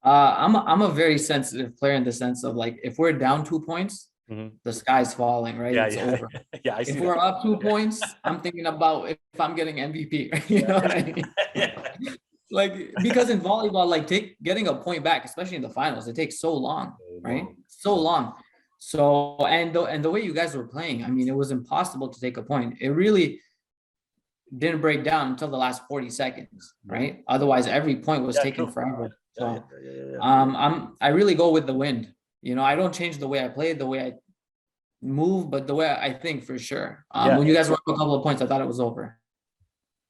I'm a very sensitive player in the sense of, like, if we're down 2 points, the sky's falling, right? It's over. Yeah, I see if we're up 2 points, I'm thinking about if I'm getting MVP. You know what I mean? Like, because in volleyball, like getting a point back, especially in the finals, it takes so long, right? So long. So and the way you guys were playing, I mean, it was impossible to take a point. It really didn't break down until the last 40 seconds, right? Otherwise, every point was taken forever. So I really go with the wind. I don't change the way I play, the way I move, but the way I think, for sure. When you guys were up a couple of points, I thought it was over.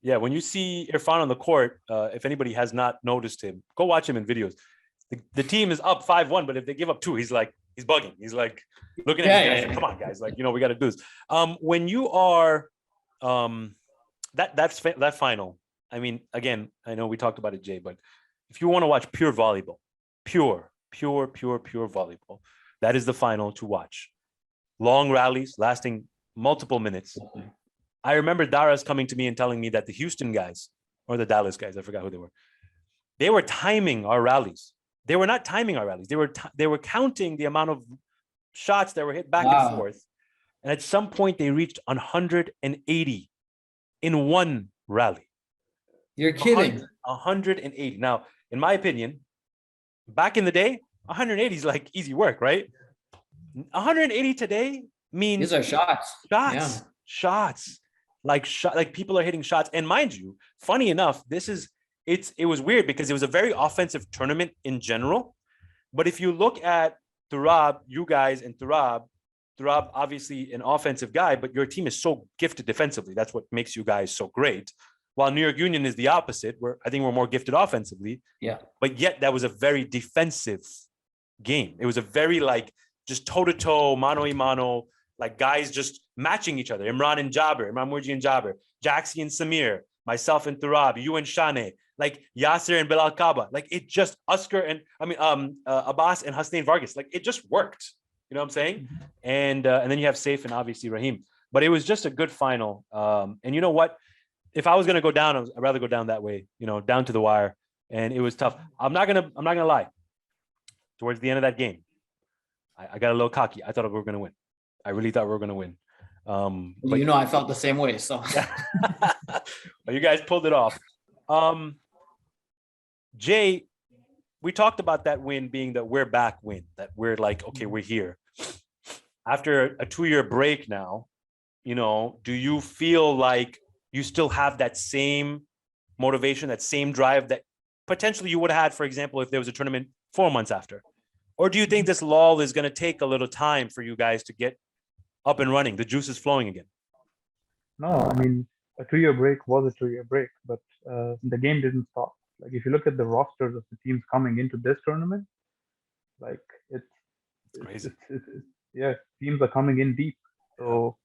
Yeah, when you see Irfan on the court, if anybody has not noticed him, go watch him in videos. The team is up 5-1, but if they give up 2, he's bugging. He's like looking at me. Like, come on, guys, like, we got to do this. When you are that final, I mean, again, I know we talked about it, Jay, but if you want to watch pure volleyball, pure volleyball, that is the final to watch. Long rallies lasting multiple minutes. I remember Dara's coming to me and telling me that the Houston guys, or the Dallas guys, I forgot who they were timing our rallies. They were not timing our rallies. They were counting the amount of shots that were hit back and forth. And at some point they reached 180 in one rally. You're kidding. 180. Now, in my opinion, back in the day, 180 is like easy work, right? 180 today means these are shots. Shots. Like people are hitting shots. And mind you, funny enough, it was weird because it was a very offensive tournament in general. But if you look at Turab, you guys, and Turab obviously an offensive guy, but your team is so gifted defensively. That's what makes you guys so great. While New York Union is the opposite, I think we're more gifted offensively. Yeah. But yet that was a very defensive game. It was a very just toe-to-toe, mano-a-mano, like guys just matching each other. Imran Murji and Jabir, Jaxi and Samir, myself and Turab, you and Shane, like Yasser and Bilal Kaba. Like it just, Askar and, Abbas and Hussein Vargas. Like it just worked. You know what I'm saying? Mm-hmm. And then you have Saif and obviously Rahim. But it was just a good final. And you know what? If I was going to go down, I'd rather go down that way, down to the wire. and it was tough. I'm not gonna lie. Towards the end of that game, I got a little cocky. I thought we were gonna win. I really thought we were gonna win. But You know, I felt the same way. So but you guys pulled it off. Jay, we talked about that win being the we're back win, that we're like, okay, we're here. After a 2-year break now, you know, do you feel like you still have that same motivation, that same drive that potentially you would have had, for example, if there was a tournament 4 months after? Or do you think this lull is going to take a little time for you guys to get up and running, the juice is flowing again? No, I mean, a 2-year break was a 2-year break, but the game didn't stop. Like, if you look at the rosters of the teams coming into this tournament, like it's crazy. Yeah, teams are coming in deep. So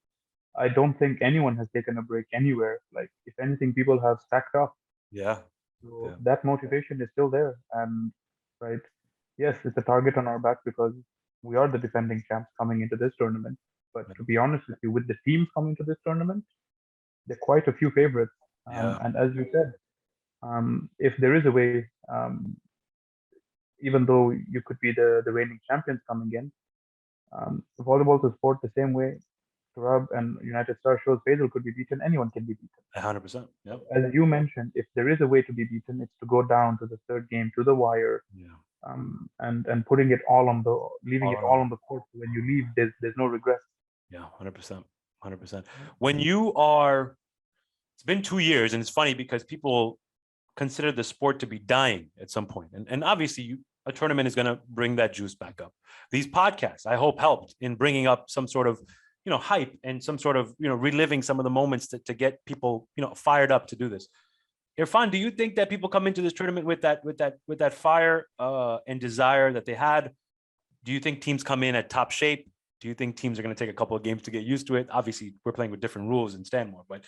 I don't think anyone has taken a break anywhere. Like, if anything, people have stacked up. Yeah. So that motivation is still there. And right, yes, it's a target on our back because we are the defending champs coming into this tournament. But to be honest with you, with the teams coming to this tournament, there are quite a few favorites. And as you said, if there is a way, even though you could be the reigning champions coming in, volleyball is a sport the same way Turab and United Star shows Faisal could be beaten, anyone can be beaten. 100%. Yep. As you mentioned, if there is a way to be beaten, it's to go down to the third game, to the wire, and putting it all on the, leaving it all on the court. When you leave, there's no regret. Yeah, 100%. 100%. When you are, it's been 2 years, and it's funny because people consider the sport to be dying at some point. And obviously, a tournament is going to bring that juice back up. These podcasts, I hope, helped in bringing up some sort of, you know, hype and some sort of, you know, reliving some of the moments to get people, you know, fired up to do this. Irfan, do you think that people come into this tournament with that fire and desire that they had? Do you think teams come in at top shape? Do you think teams are going to take a couple of games to get used to it? Obviously, we're playing with different rules in Stanmore, but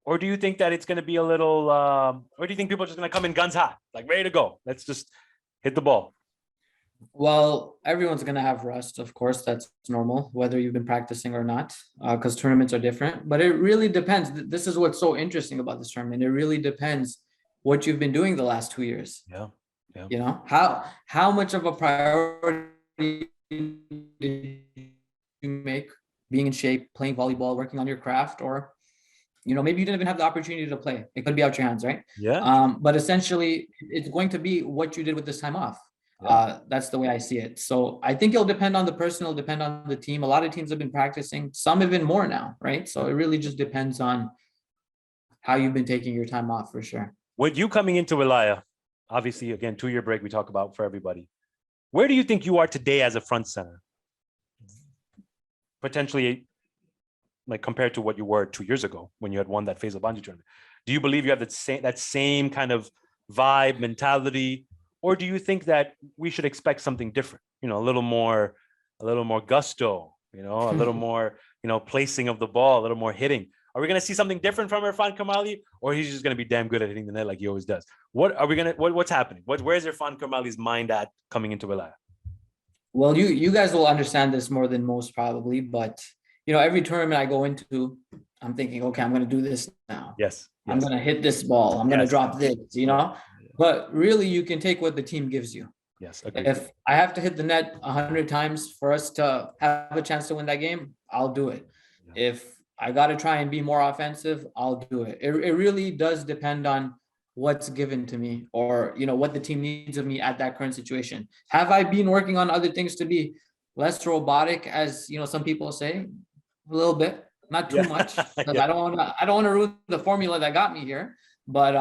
or do you think that it's going to be a little, or do you think people are just going to come in guns hot, like ready to go? Let's just hit the ball. Well, everyone's going to have rust, of course. That's normal, whether you've been practicing or not, because tournaments are different. But it really depends. This is what's so interesting about this tournament. It really depends what you've been doing the last 2 years. Yeah. You know, how much of a priority did you make being in shape, playing volleyball, working on your craft, or, you know, maybe you didn't even have the opportunity to play. It could be out your hands, right? Yeah. But essentially, it's going to be what you did with this time off. That's the way I see it. So I think it'll depend on the person, it'll depend on the team. A lot of teams have been practicing, some even more now, right? So it really just depends on how you've been taking your time off, for sure. With you coming into Wilayah, obviously, again, 2-year break we talk about for everybody. Where do you think you are today as a front center? Potentially, like compared to what you were 2 years ago when you had won that Faisal Banji tournament. Do you believe you have that same kind of vibe, mentality? Or do you think that we should expect something different? You know, a little more gusto, you know, a little more, you know, placing of the ball, a little more hitting. Are we going to see something different from Irfan Kamali, or he's just going to be damn good at hitting the net like he always does? What's happening? Where's Irfan Kamali's mind at coming into Wilayah? Well, you guys will understand this more than most probably, but you know, every tournament I go into, I'm thinking, okay, I'm going to do this now. Yes. I'm going to hit this ball. I'm going to drop this, you know, but really you can take what the team gives you. Yes. Agreed. If I have to hit the net 100 times for us to have a chance to win that game, I'll do it. Yeah. If I got to try and be more offensive, I'll do it. It really does depend on what's given to me, or, you know, what the team needs of me at that current situation. Have I been working on other things to be less robotic, as, you know, some people say? A little bit, not too much. I don't want to ruin the formula that got me here. But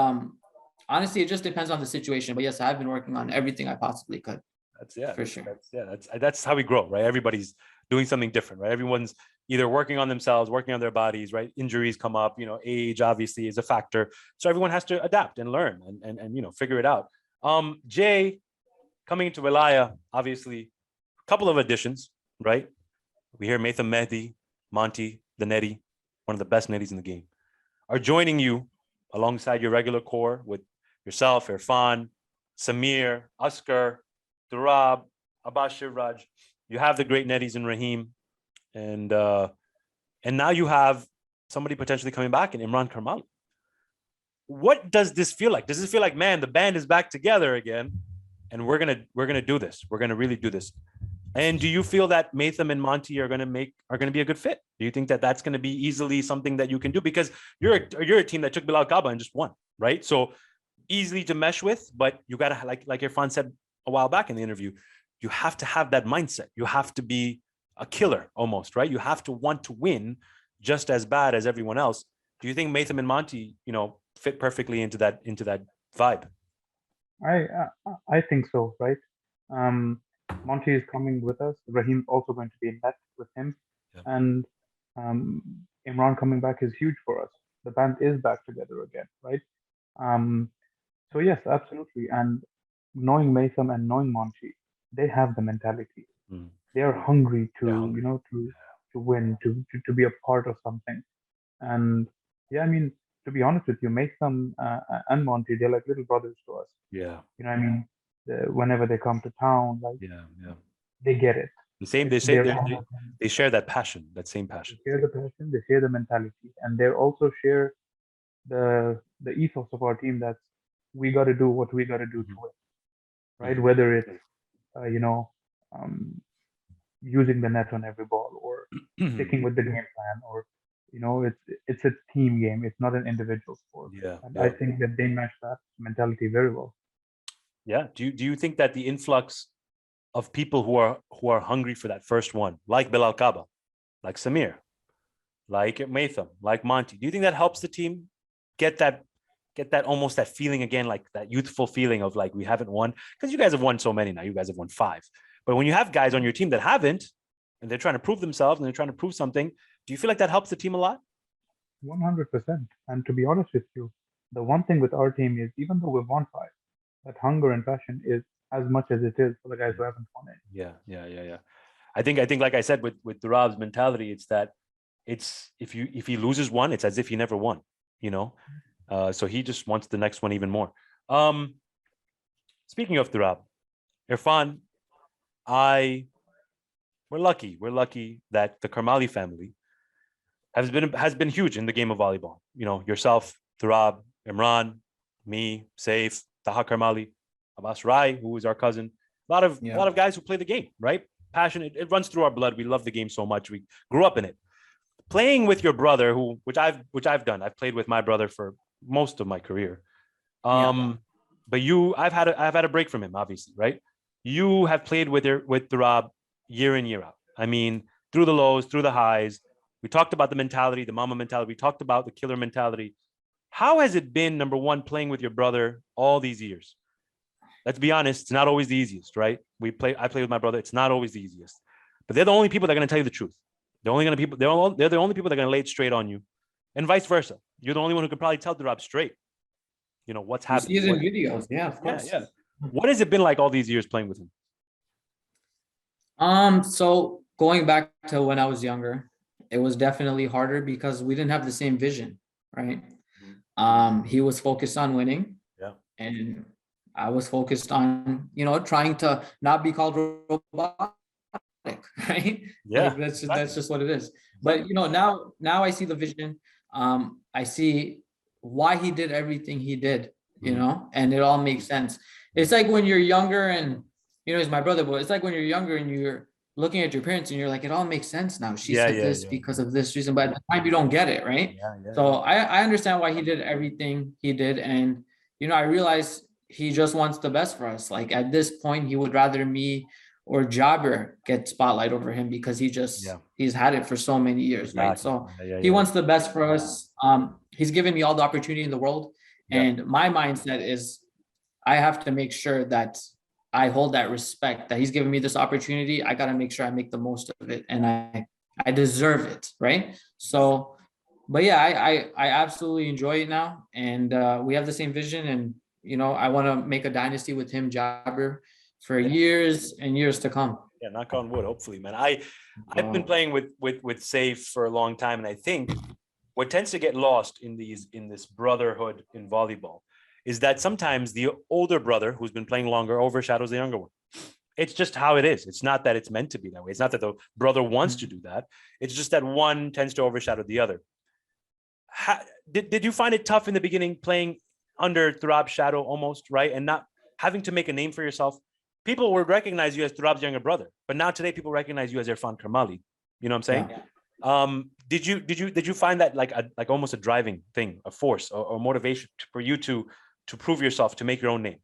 honestly, it just depends on the situation. But yes, I've been working on everything I possibly could. For sure. That's how we grow, right? Everybody's doing something different, right? Everyone's either working on themselves, working on their bodies, right? Injuries come up, you know, age obviously is a factor. So everyone has to adapt and learn and you know, figure it out. Jay, coming into Wilayah, obviously, a couple of additions, right? We hear Maitham Mehdi, Monty, the netty, one of the best netties in the game, are joining you alongside your regular core with yourself, Irfan, Samir, Askar, Durab, Abbas Shiraj. You have the great netties in Raheem, and now you have somebody potentially coming back in Imran Karmali. what does this feel like? Does this feel like, man, the band is back together again, and we're gonna do this. We're gonna really do this. And do you feel that Matham and Monty are gonna be a good fit? Do you think that that's gonna be easily something that you can do? Because you're a team that took Bilal Kaba and just won, right? So easily to mesh with, but you gotta, like Irfan said a while back in the interview, you have to have that mindset. You have to be a killer almost, right? You have to want to win just as bad as everyone else. Do you think Matham and Monty, fit perfectly into that vibe? I think so, right? Monty is coming with us. Raheem's also going to be in that with him, Yeah. and um, Imran coming back is huge for us. The band is back together again, right? So yes, absolutely. And knowing Matham and knowing Monty, they have the mentality. Mm. They are hungry They're to, hungry. to win, to be a part of something. And yeah, I mean, to be honest with you, Matham and Monty, they're like little brothers to us. Yeah, You know what I mean? Whenever they come to town, like yeah. they get it. The same. They It's say their they share that passion, that same they passion. share the passion, they share the mentality, and they also share the ethos of our team. That's we got to do what we got to do to win, right? Mhm. Whether it's um, using the net on every ball or sticking with the game plan, or it's a team game. It's not an individual sport, Yeah, and I yeah, think that they match that mentality very well. yeah. Do you think that the influx of people who are hungry for that first one, like Bilal Kaba, like Samir, like Matham, like Monty, do you think that helps the team get that almost that feeling again, like that youthful feeling of like we haven't won? Because you guys have won so many now. You guys have won 5. But when you have guys on your team that haven't, and they're trying to prove themselves and they're trying to prove something, do you feel like that helps the team a lot? 100%. And to be honest with you, the one thing with our team is even though we've won 5, that hunger and passion is as much as it is for the guys who haven't won it. Yeah. I think like I said with Durab's mentality, it's that it's if he loses one, it's as if he never won, So he just wants the next one even more. Speaking of Durab, Irfan, we're lucky that the Karmali family has been huge in the game of volleyball. Yourself, Durab, Imran, me, Saif, Taha Karmali, Abbas Rai, who is our cousin. A lot of guys who play the game, right? Passion, it runs through our blood. We love the game so much. We grew up in it. Playing with your brother, which I've done. I've played with my brother for most of my career. But I've had a break from him, obviously, right? You have played with Durab year in, year out. I mean, through the lows, through the highs. We talked about the mentality, the mama mentality. We talked about the killer mentality. How has it been, number one, playing with your brother all these years? Let's be honest, it's not always the easiest, right? I play with my brother. It's not always the easiest. But they're the only people that are going to tell you the truth. They're the only people that are going to lay it straight on you, and vice versa. You're the only one who can probably tell Durab straight, what's happening. You see it in videos, yeah, of course. Yeah. What has it been like all these years playing with him? So going back to when I was younger, it was definitely harder because we didn't have the same vision, right? He was focused on winning, and I was focused on, trying to not be called robotic, right? Yeah, like that's just what it is. But now I see the vision. I see why he did everything he did, and it all makes sense. It's like when you're younger and he's my brother, but it's like when you're younger and you're looking at your parents and you're like, it all makes sense now. She said this because of this reason, but at the time you don't get it, right? So I understand why he did everything he did, and I realize he just wants the best for us. Like at this point, he would rather me or Jabir get spotlight over him because he's had it for so many years, right? So he wants the best for us. He's given me all the opportunity in the world, and my mindset is I have to make sure that I hold that respect that he's given me this opportunity. I got to make sure I make the most of it, and I deserve it, right? So, but yeah, I absolutely enjoy it now, and we have the same vision, and I want to make a dynasty with him, Jabir, for years and years to come. Yeah, knock on wood, hopefully, man. I've been playing with Safe for a long time, and I think what tends to get lost in this brotherhood in volleyball is that sometimes the older brother who's been playing longer overshadows the younger one. It's just how it is. It's not that it's meant to be that way. It's not that the brother wants to do that. It's just that one tends to overshadow the other. did you find it tough in the beginning playing under Turab's shadow almost, right? And not having to make a name for yourself? People would recognize you as Turab's younger brother, but now today people recognize you as Irfan Karmali. You know what I'm saying? Yeah. Did you find that like almost a driving thing, a force or motivation for you to prove yourself, to make your own name?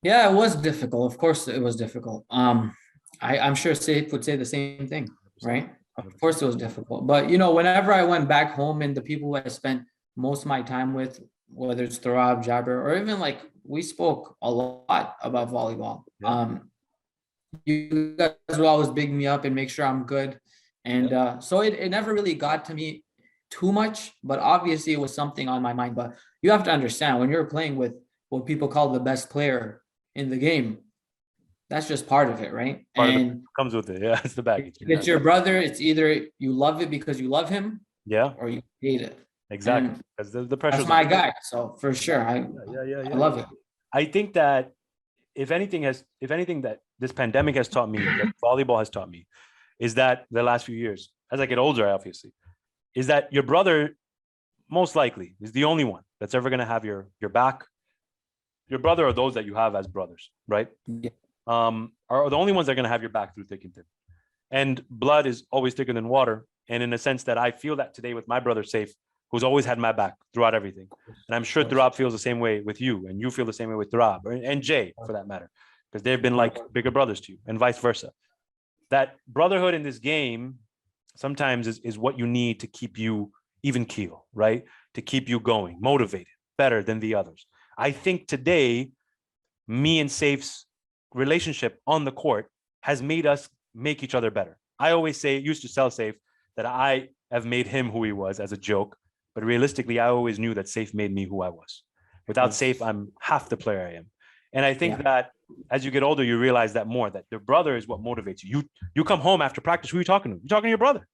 Yeah, it was difficult. Of course, it was difficult. I'm sure Saif would say the same thing, right? Of course, it was difficult. But whenever I went back home and the people who I spent most of my time with, whether it's Turab, Jabir, or even like we spoke a lot about volleyball. Yeah. You guys will always big me up and make sure I'm good. And so it never really got to me too much, but obviously it was something on my mind. But you have to understand, when you're playing with what people call the best player in the game, that's just part of it, right? And comes with it. Yeah, it's the baggage. It's your brother. It's either you love it because you love him, yeah, or you hate it. Exactly. Because the pressure. That's my guy. So for sure, I love it. I think that if anything that this pandemic has taught me, that volleyball has taught me, is that the last few years, as I get older, obviously, is that your brother most likely is the only one that's ever going to have your back. Your brother or those that you have as brothers, right? Yeah. Are the only ones that are going to have your back through thick and thin. And blood is always thicker than water. And in a sense that I feel that today with my brother Saif, who's always had my back throughout everything. And I'm sure Turab feels the same way with you, and you feel the same way with Turab, and Jay for that matter, because they've been like bigger brothers to you, and vice versa. That brotherhood in this game sometimes is what you need to keep you even keel, right? To keep you going, motivated, better than the others. I think today, me and Saif's relationship on the court has made us make each other better. I always used to tell Saif that I have made him who he was as a joke, but realistically, I always knew that Saif made me who I was. Without Saif, I'm half the player I am. And I think that as you get older, you realize that more, that your brother is what motivates you. You come home after practice, who are you talking to? You're talking to your brother.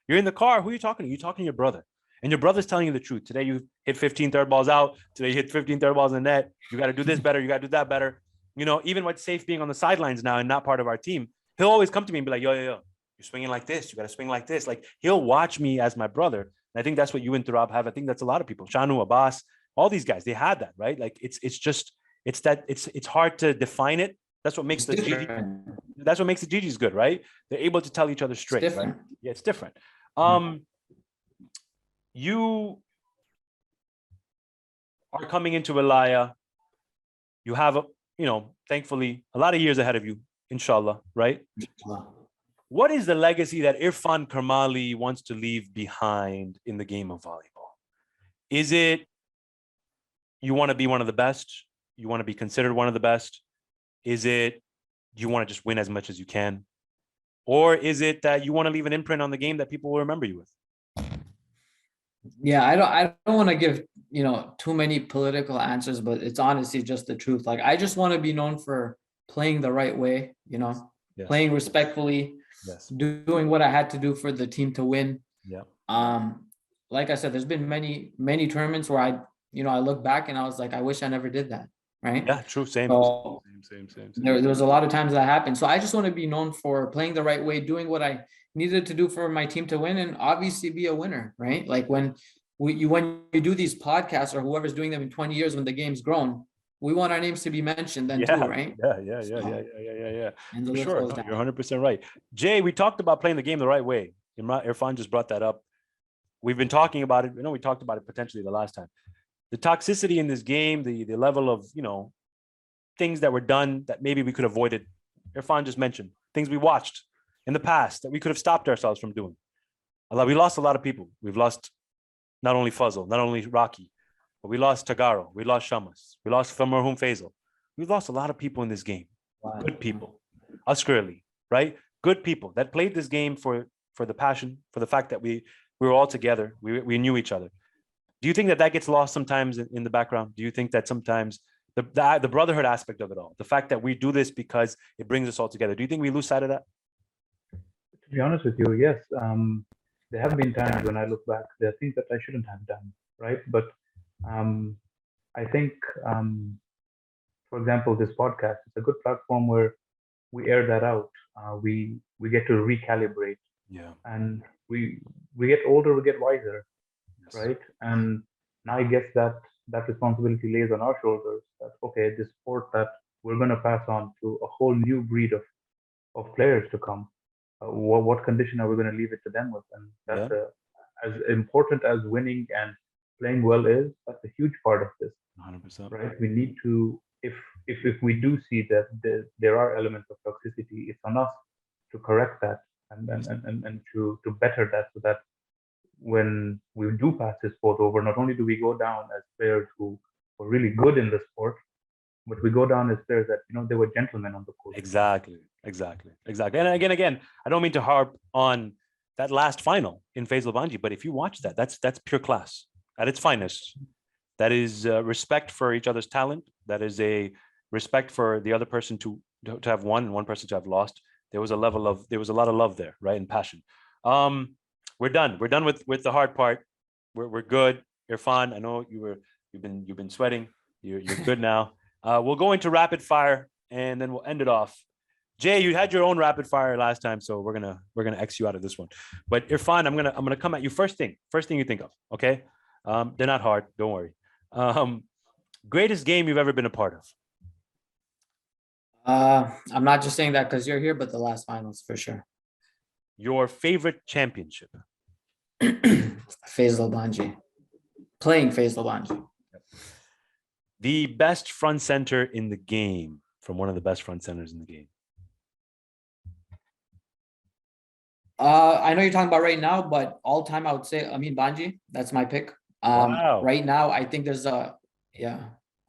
You're in the car, who are you talking to? You're talking to your brother. And your brother's telling you the truth. Today you hit 15 third balls out. Today you hit 15 third balls in the net. You got to do this better. You got to do that better. Even with Saif being on the sidelines now and not part of our team, he'll always come to me and be like, yo, you're swinging like this. You got to swing like this. Like, he'll watch me as my brother. And I think that's what you and Turab have. I think that's a lot of people. Shanu, Abbas, all these guys, they had that, right? Like, it's hard to define it. That's what makes the GGs good, right? They're able to tell each other straight, right? Yeah, it's different. You are coming into Wilayah. You have, thankfully, a lot of years ahead of you, inshallah, right? What is the legacy that Irfan Karmali wants to leave behind in the game of volleyball? Is it you want to be one of the best? You want to be considered one of the best? Is it you want to just win as much as you can? Or is it that you want to leave an imprint on the game that people will remember you with? Yeah, I don't want to give, too many political answers, but it's honestly just the truth. Like, I just want to be known for playing the right way, playing respectfully, doing what I had to do for the team to win. Yeah. Like I said, there's been many, many tournaments where I look back and I was like, I wish I never did that. Right. Yeah, true. Same. So there was a lot of times that happened. So I just want to be known for playing the right way, doing what I needed to do for my team to win, and obviously be a winner, right? Like when you do these podcasts, or whoever's doing them in 20 years when the game's grown, we want our names to be mentioned then too, right? Yeah. For sure. No, you're 100% right. Jay, we talked about playing the game the right way. Irfan just brought that up. We've been talking about it. We talked about it potentially the last time. The toxicity in this game, the level of, things that were done that maybe we could have avoided. Irfan just mentioned things we watched in the past that we could have stopped ourselves from doing. We lost a lot of people. We've lost not only Fazl, not only Rocky, but we lost Tagaro, we lost Shamas, we lost Marhum Faisal. We've lost a lot of people in this game. Wow. Good people. Uskurli, right? Good people that played this game for the passion, for the fact that we were all together. We knew each other. Do you think that gets lost sometimes in the background? Do you think that sometimes the brotherhood aspect of it all, the fact that we do this because it brings us all together, do you think we lose sight of that? To be honest with you, yes. There have been times when I look back, there are things that I shouldn't have done, right? But I think, for example, this podcast, it's a good platform where we air that out. We get to recalibrate. Yeah. And we get older, we get wiser. right? And now I guess that responsibility lays on our shoulders. That okay, this sport that we're going to pass on to a whole new breed of players to come. What condition are we going to leave it to them with? And that's as important as winning and playing well is. That's a huge part of this, 100%. right? We need to, if we do see that there are elements of toxicity, it's on us to correct that and to better that, so that when we do pass this sport over, not only do we go down as players who were really good in the sport, but we go down as players that they were gentlemen on the court. Exactly. And again, I don't mean to harp on that last final in Faisal Banji, but if you watch that, that's pure class at its finest. That is respect for each other's talent. That is a respect for the other person to have won and one person to have lost. There was a lot of love there, right, and passion. We're done with the hard part. We're good. Irfan, I know you've been sweating. You're good now. We'll go into rapid fire and then we'll end it off. Jay, you had your own rapid fire last time, so we're gonna X you out of this one. But Irfan, I'm gonna come at you first thing you think of. Okay, they're not hard. Don't worry. Greatest game you've ever been a part of? I'm not just saying that because you're here, but the last finals for sure. Your favorite championship? Faisal Banji. Playing Faisal Banji. The best front center in the game, from one of the best front centers in the game. I know you're talking about right now, but all time I would say Amin Banji. That's my pick. Wow. Right now, I think there's I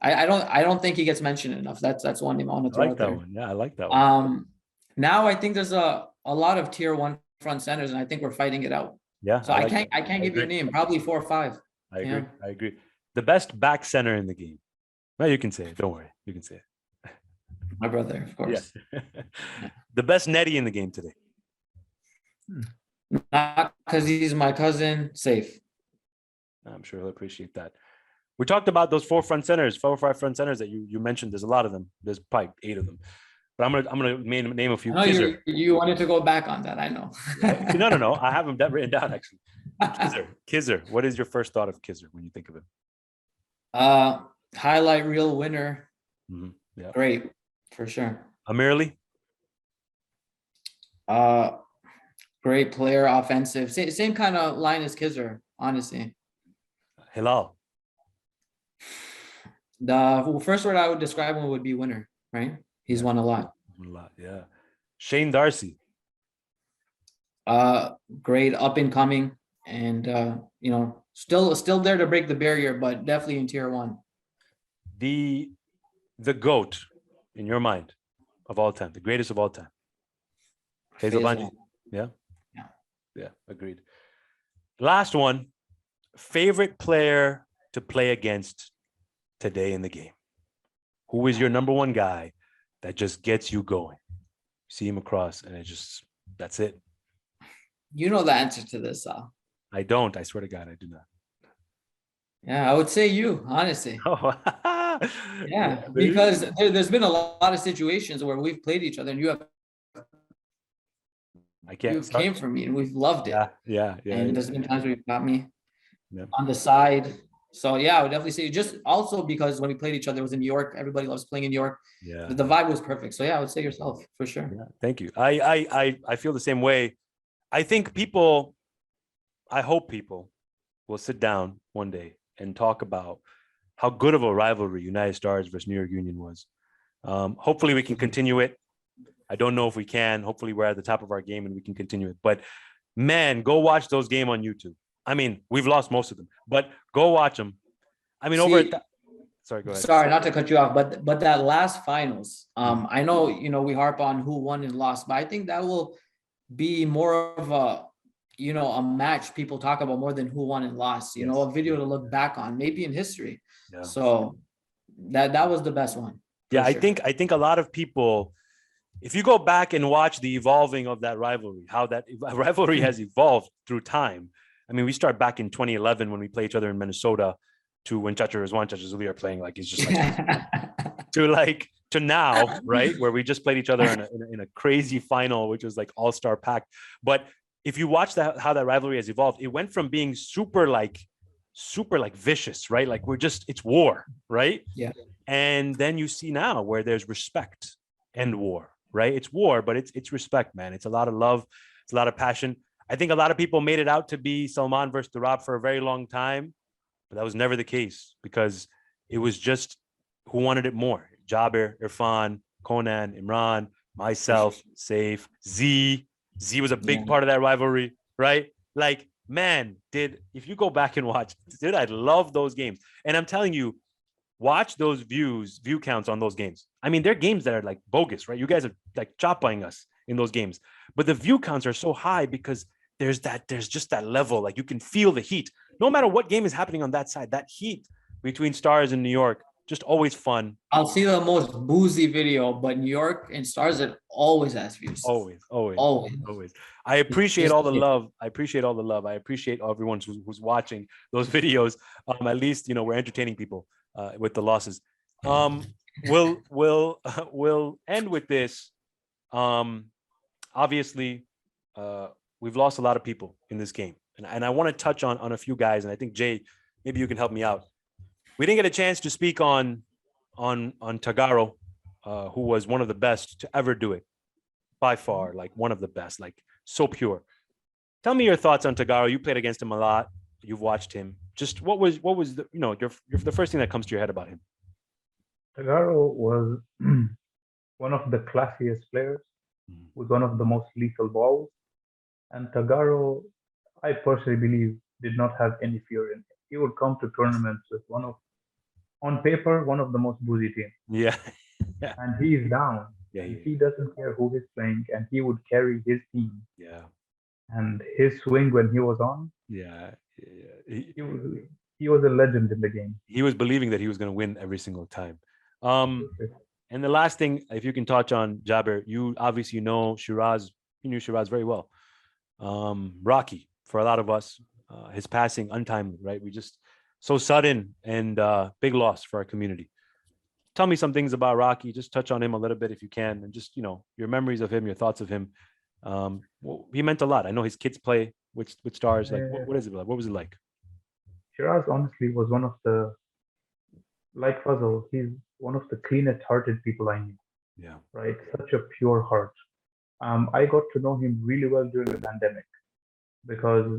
don't think he gets mentioned enough. That's one name I want to throw I like out that there. one. Yeah, I like that one. Now I think there's a lot of tier 1 front centers, and I think we're fighting it out. Yeah. So I can't give you a name. Probably 4 or 5. I agree. The best back center in the game. Well, you can say it. Don't worry. You can say it. My brother, of course. Yeah. The best netty in the game today. Not because he's my cousin. Safe. I'm sure he'll appreciate that. We talked about those 4 or 5 front centers that you mentioned. There's a lot of them. There's probably 8 of them. But I'm gonna name a few. You wanted to go back on that. I know. No. I have them written down actually. Kizzer. What is your first thought of Kizzer when you think of him? Highlight reel winner. Mm-hmm. Yeah. Great, for sure. Amirli? Great player, offensive. Same kind of line as Kizzer, honestly. Hilal? The first word I would describe him would be winner, right? He's won a lot. Yeah. Shane Darcy? Great, up and coming, and still there to break the barrier, but definitely in tier 1. The GOAT in your mind of all time, the greatest of all time. Faisal Banji. Yeah, agreed. Last one. Favorite player to play against today in the game. Who is your number one guy that just gets you going? See him across and that's it. You know the answer to this, Sal. I don't. I swear to God, I do not. Yeah, I would say you, honestly. Oh. Yeah, because there's been a lot of situations where we've played each other and you came for me and we've loved it. Yeah. And there's been times where you've got me on the side. So yeah, I would definitely say just also because when we played each other, it was in New York. Everybody loves playing in New York. Yeah. The vibe was perfect. So yeah, I would say yourself for sure. Yeah, thank you. I feel the same way. I think I hope people will sit down one day and talk about how good of a rivalry United Stars versus New York Union was. Hopefully we can continue it. I don't know if we can. Hopefully we're at the top of our game and we can continue it. But man, go watch those games on YouTube. I mean, we've lost most of them, but go watch them. I mean, sorry, go ahead. Sorry, not to cut you off, but that last finals, I know, we harp on who won and lost, but I think that will be more of a match people talk about more than who won and lost, a video to look back on, maybe in history. Yeah. So that was the best one. Yeah, sure. I think a lot of people, if you go back and watch the evolving of that rivalry, how that rivalry has evolved through time. I mean, we start back in 2011 when we play each other in Minnesota to when Chacha Rizwan, Chacha Zuli are playing like he's just like to now, right? Where we just played each other in a crazy final, which was like all-star packed. But if you watch how that rivalry has evolved, it went from being super like super like vicious, right? Like it's war, right? Yeah. And then you see now where there's respect and war, right? It's war, but it's respect, man. It's a lot of love. It's a lot of passion. I think a lot of people made it out to be Salman versus Durab for a very long time, but that was never the case because it was just who wanted it more. Jabir, Irfan, Conan, Imran, myself, Saif, Z. Z was a big part of that rivalry, right? Like, man, if you go back and watch, I love those games. And I'm telling you, watch those view counts on those games. I mean, they're games that are like bogus, right? You guys are like chop-buying us in those games, but the view counts are so high because there's just that level. Like you can feel the heat, no matter what game is happening on that side. That heat between Stars and New York, just always fun. I'll see the most boozy video, but New York and Stars, it always has views. Always. Always. I appreciate all the love. I appreciate everyone who's watching those videos. At least we're entertaining people with the losses. We'll end with this. Obviously, we've lost a lot of people in this game, and I want to touch on a few guys. And I think Jay, maybe you can help me out. We didn't get a chance to speak on Tagaro, who was one of the best to ever do it, by far, like one of the best, like so pure. Tell me your thoughts on Tagaro. You played against him a lot. You've watched him. Just what was the the first thing that comes to your head about him? Tagaro was one of the classiest players with one of the most lethal balls. And Tagaro, I personally believe, did not have any fear in him. He would come to tournaments with on paper, one of the most boozy teams. Yeah. And he's down. Yeah, he doesn't care who he's playing, and he would carry his team. Yeah. And his swing when he was on. Yeah. He was a legend in the game. He was believing that he was going to win every single time. And the last thing, if you can touch on Jabir, you obviously know Shiraz. You knew Shiraz very well. Rocky, for a lot of us, his passing untimely, right? We just so sudden and big loss for our community. Tell me some things about Rocky. Just touch on him a little bit if you can, and just your memories of him, your thoughts of him. He meant a lot. I know his kids play with Stars. Like, what is it like? What was it like? Shiraz honestly was one of the, like Fazal, he's one of the cleanest hearted people I knew. Yeah. Right. Such a pure heart. I got to know him really well during the pandemic because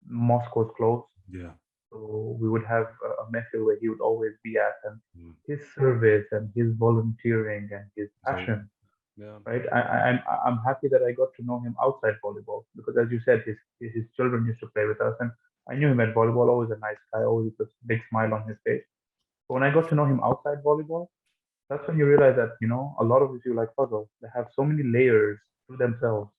mosque was closed. Yeah. So we would have a method where he would always be at, and his service and his volunteering and his passion. Yeah. Right. I'm happy that I got to know him outside volleyball because, as you said, his children used to play with us, and I knew him at volleyball. Always a nice guy, always a big smile on his face. But when I got to know him outside volleyball, that's when you realize that a lot of you, like Fazal, they have so many layers to themselves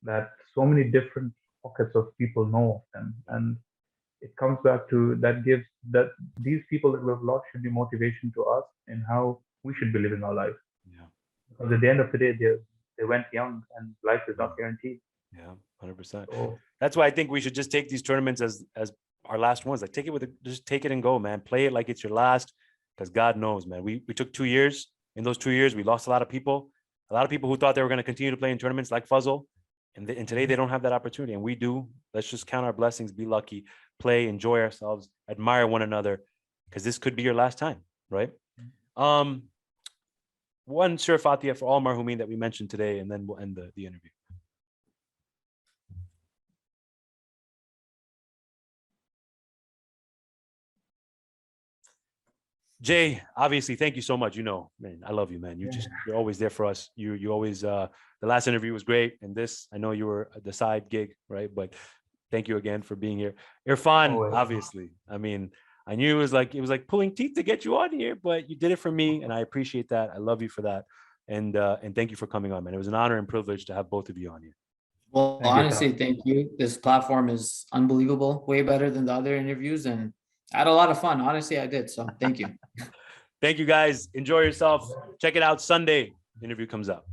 that so many different pockets of people know of them, and it comes back to that these people that we've lost should be motivation to us in how we should be living our life. Yeah. Because at the end of the day, they went young, and life is not guaranteed. Yeah, 100%. So, that's why I think we should just take these tournaments as our last ones. Like just take it and go, man. Play it like it's your last, because God knows, man. We took 2 years. In those 2 years, we lost a lot of people who thought they were going to continue to play in tournaments like Fuzzle. And today they don't have that opportunity, and we do. Let's just count our blessings, be lucky, play, enjoy ourselves, admire one another, because this could be your last time, right? One Surah Fatiha for all marhumin that we mentioned today, and then we'll end the interview. Jay, obviously, thank you so much. Man, I love you, man. You're always there for us. You always, the last interview was great. And this, I know you were the side gig, right? But thank you again for being here. Irfan, obviously, I mean, I knew it was like pulling teeth to get you on here, but you did it for me. And I appreciate that. I love you for that. And thank you for coming on, man. It was an honor and privilege to have both of you on here. Well, honestly, thank you. This platform is unbelievable, way better than the other interviews. And I had a lot of fun. Honestly, I did. So thank you. Thank you, guys. Enjoy yourself. Check it out Sunday. Interview comes up.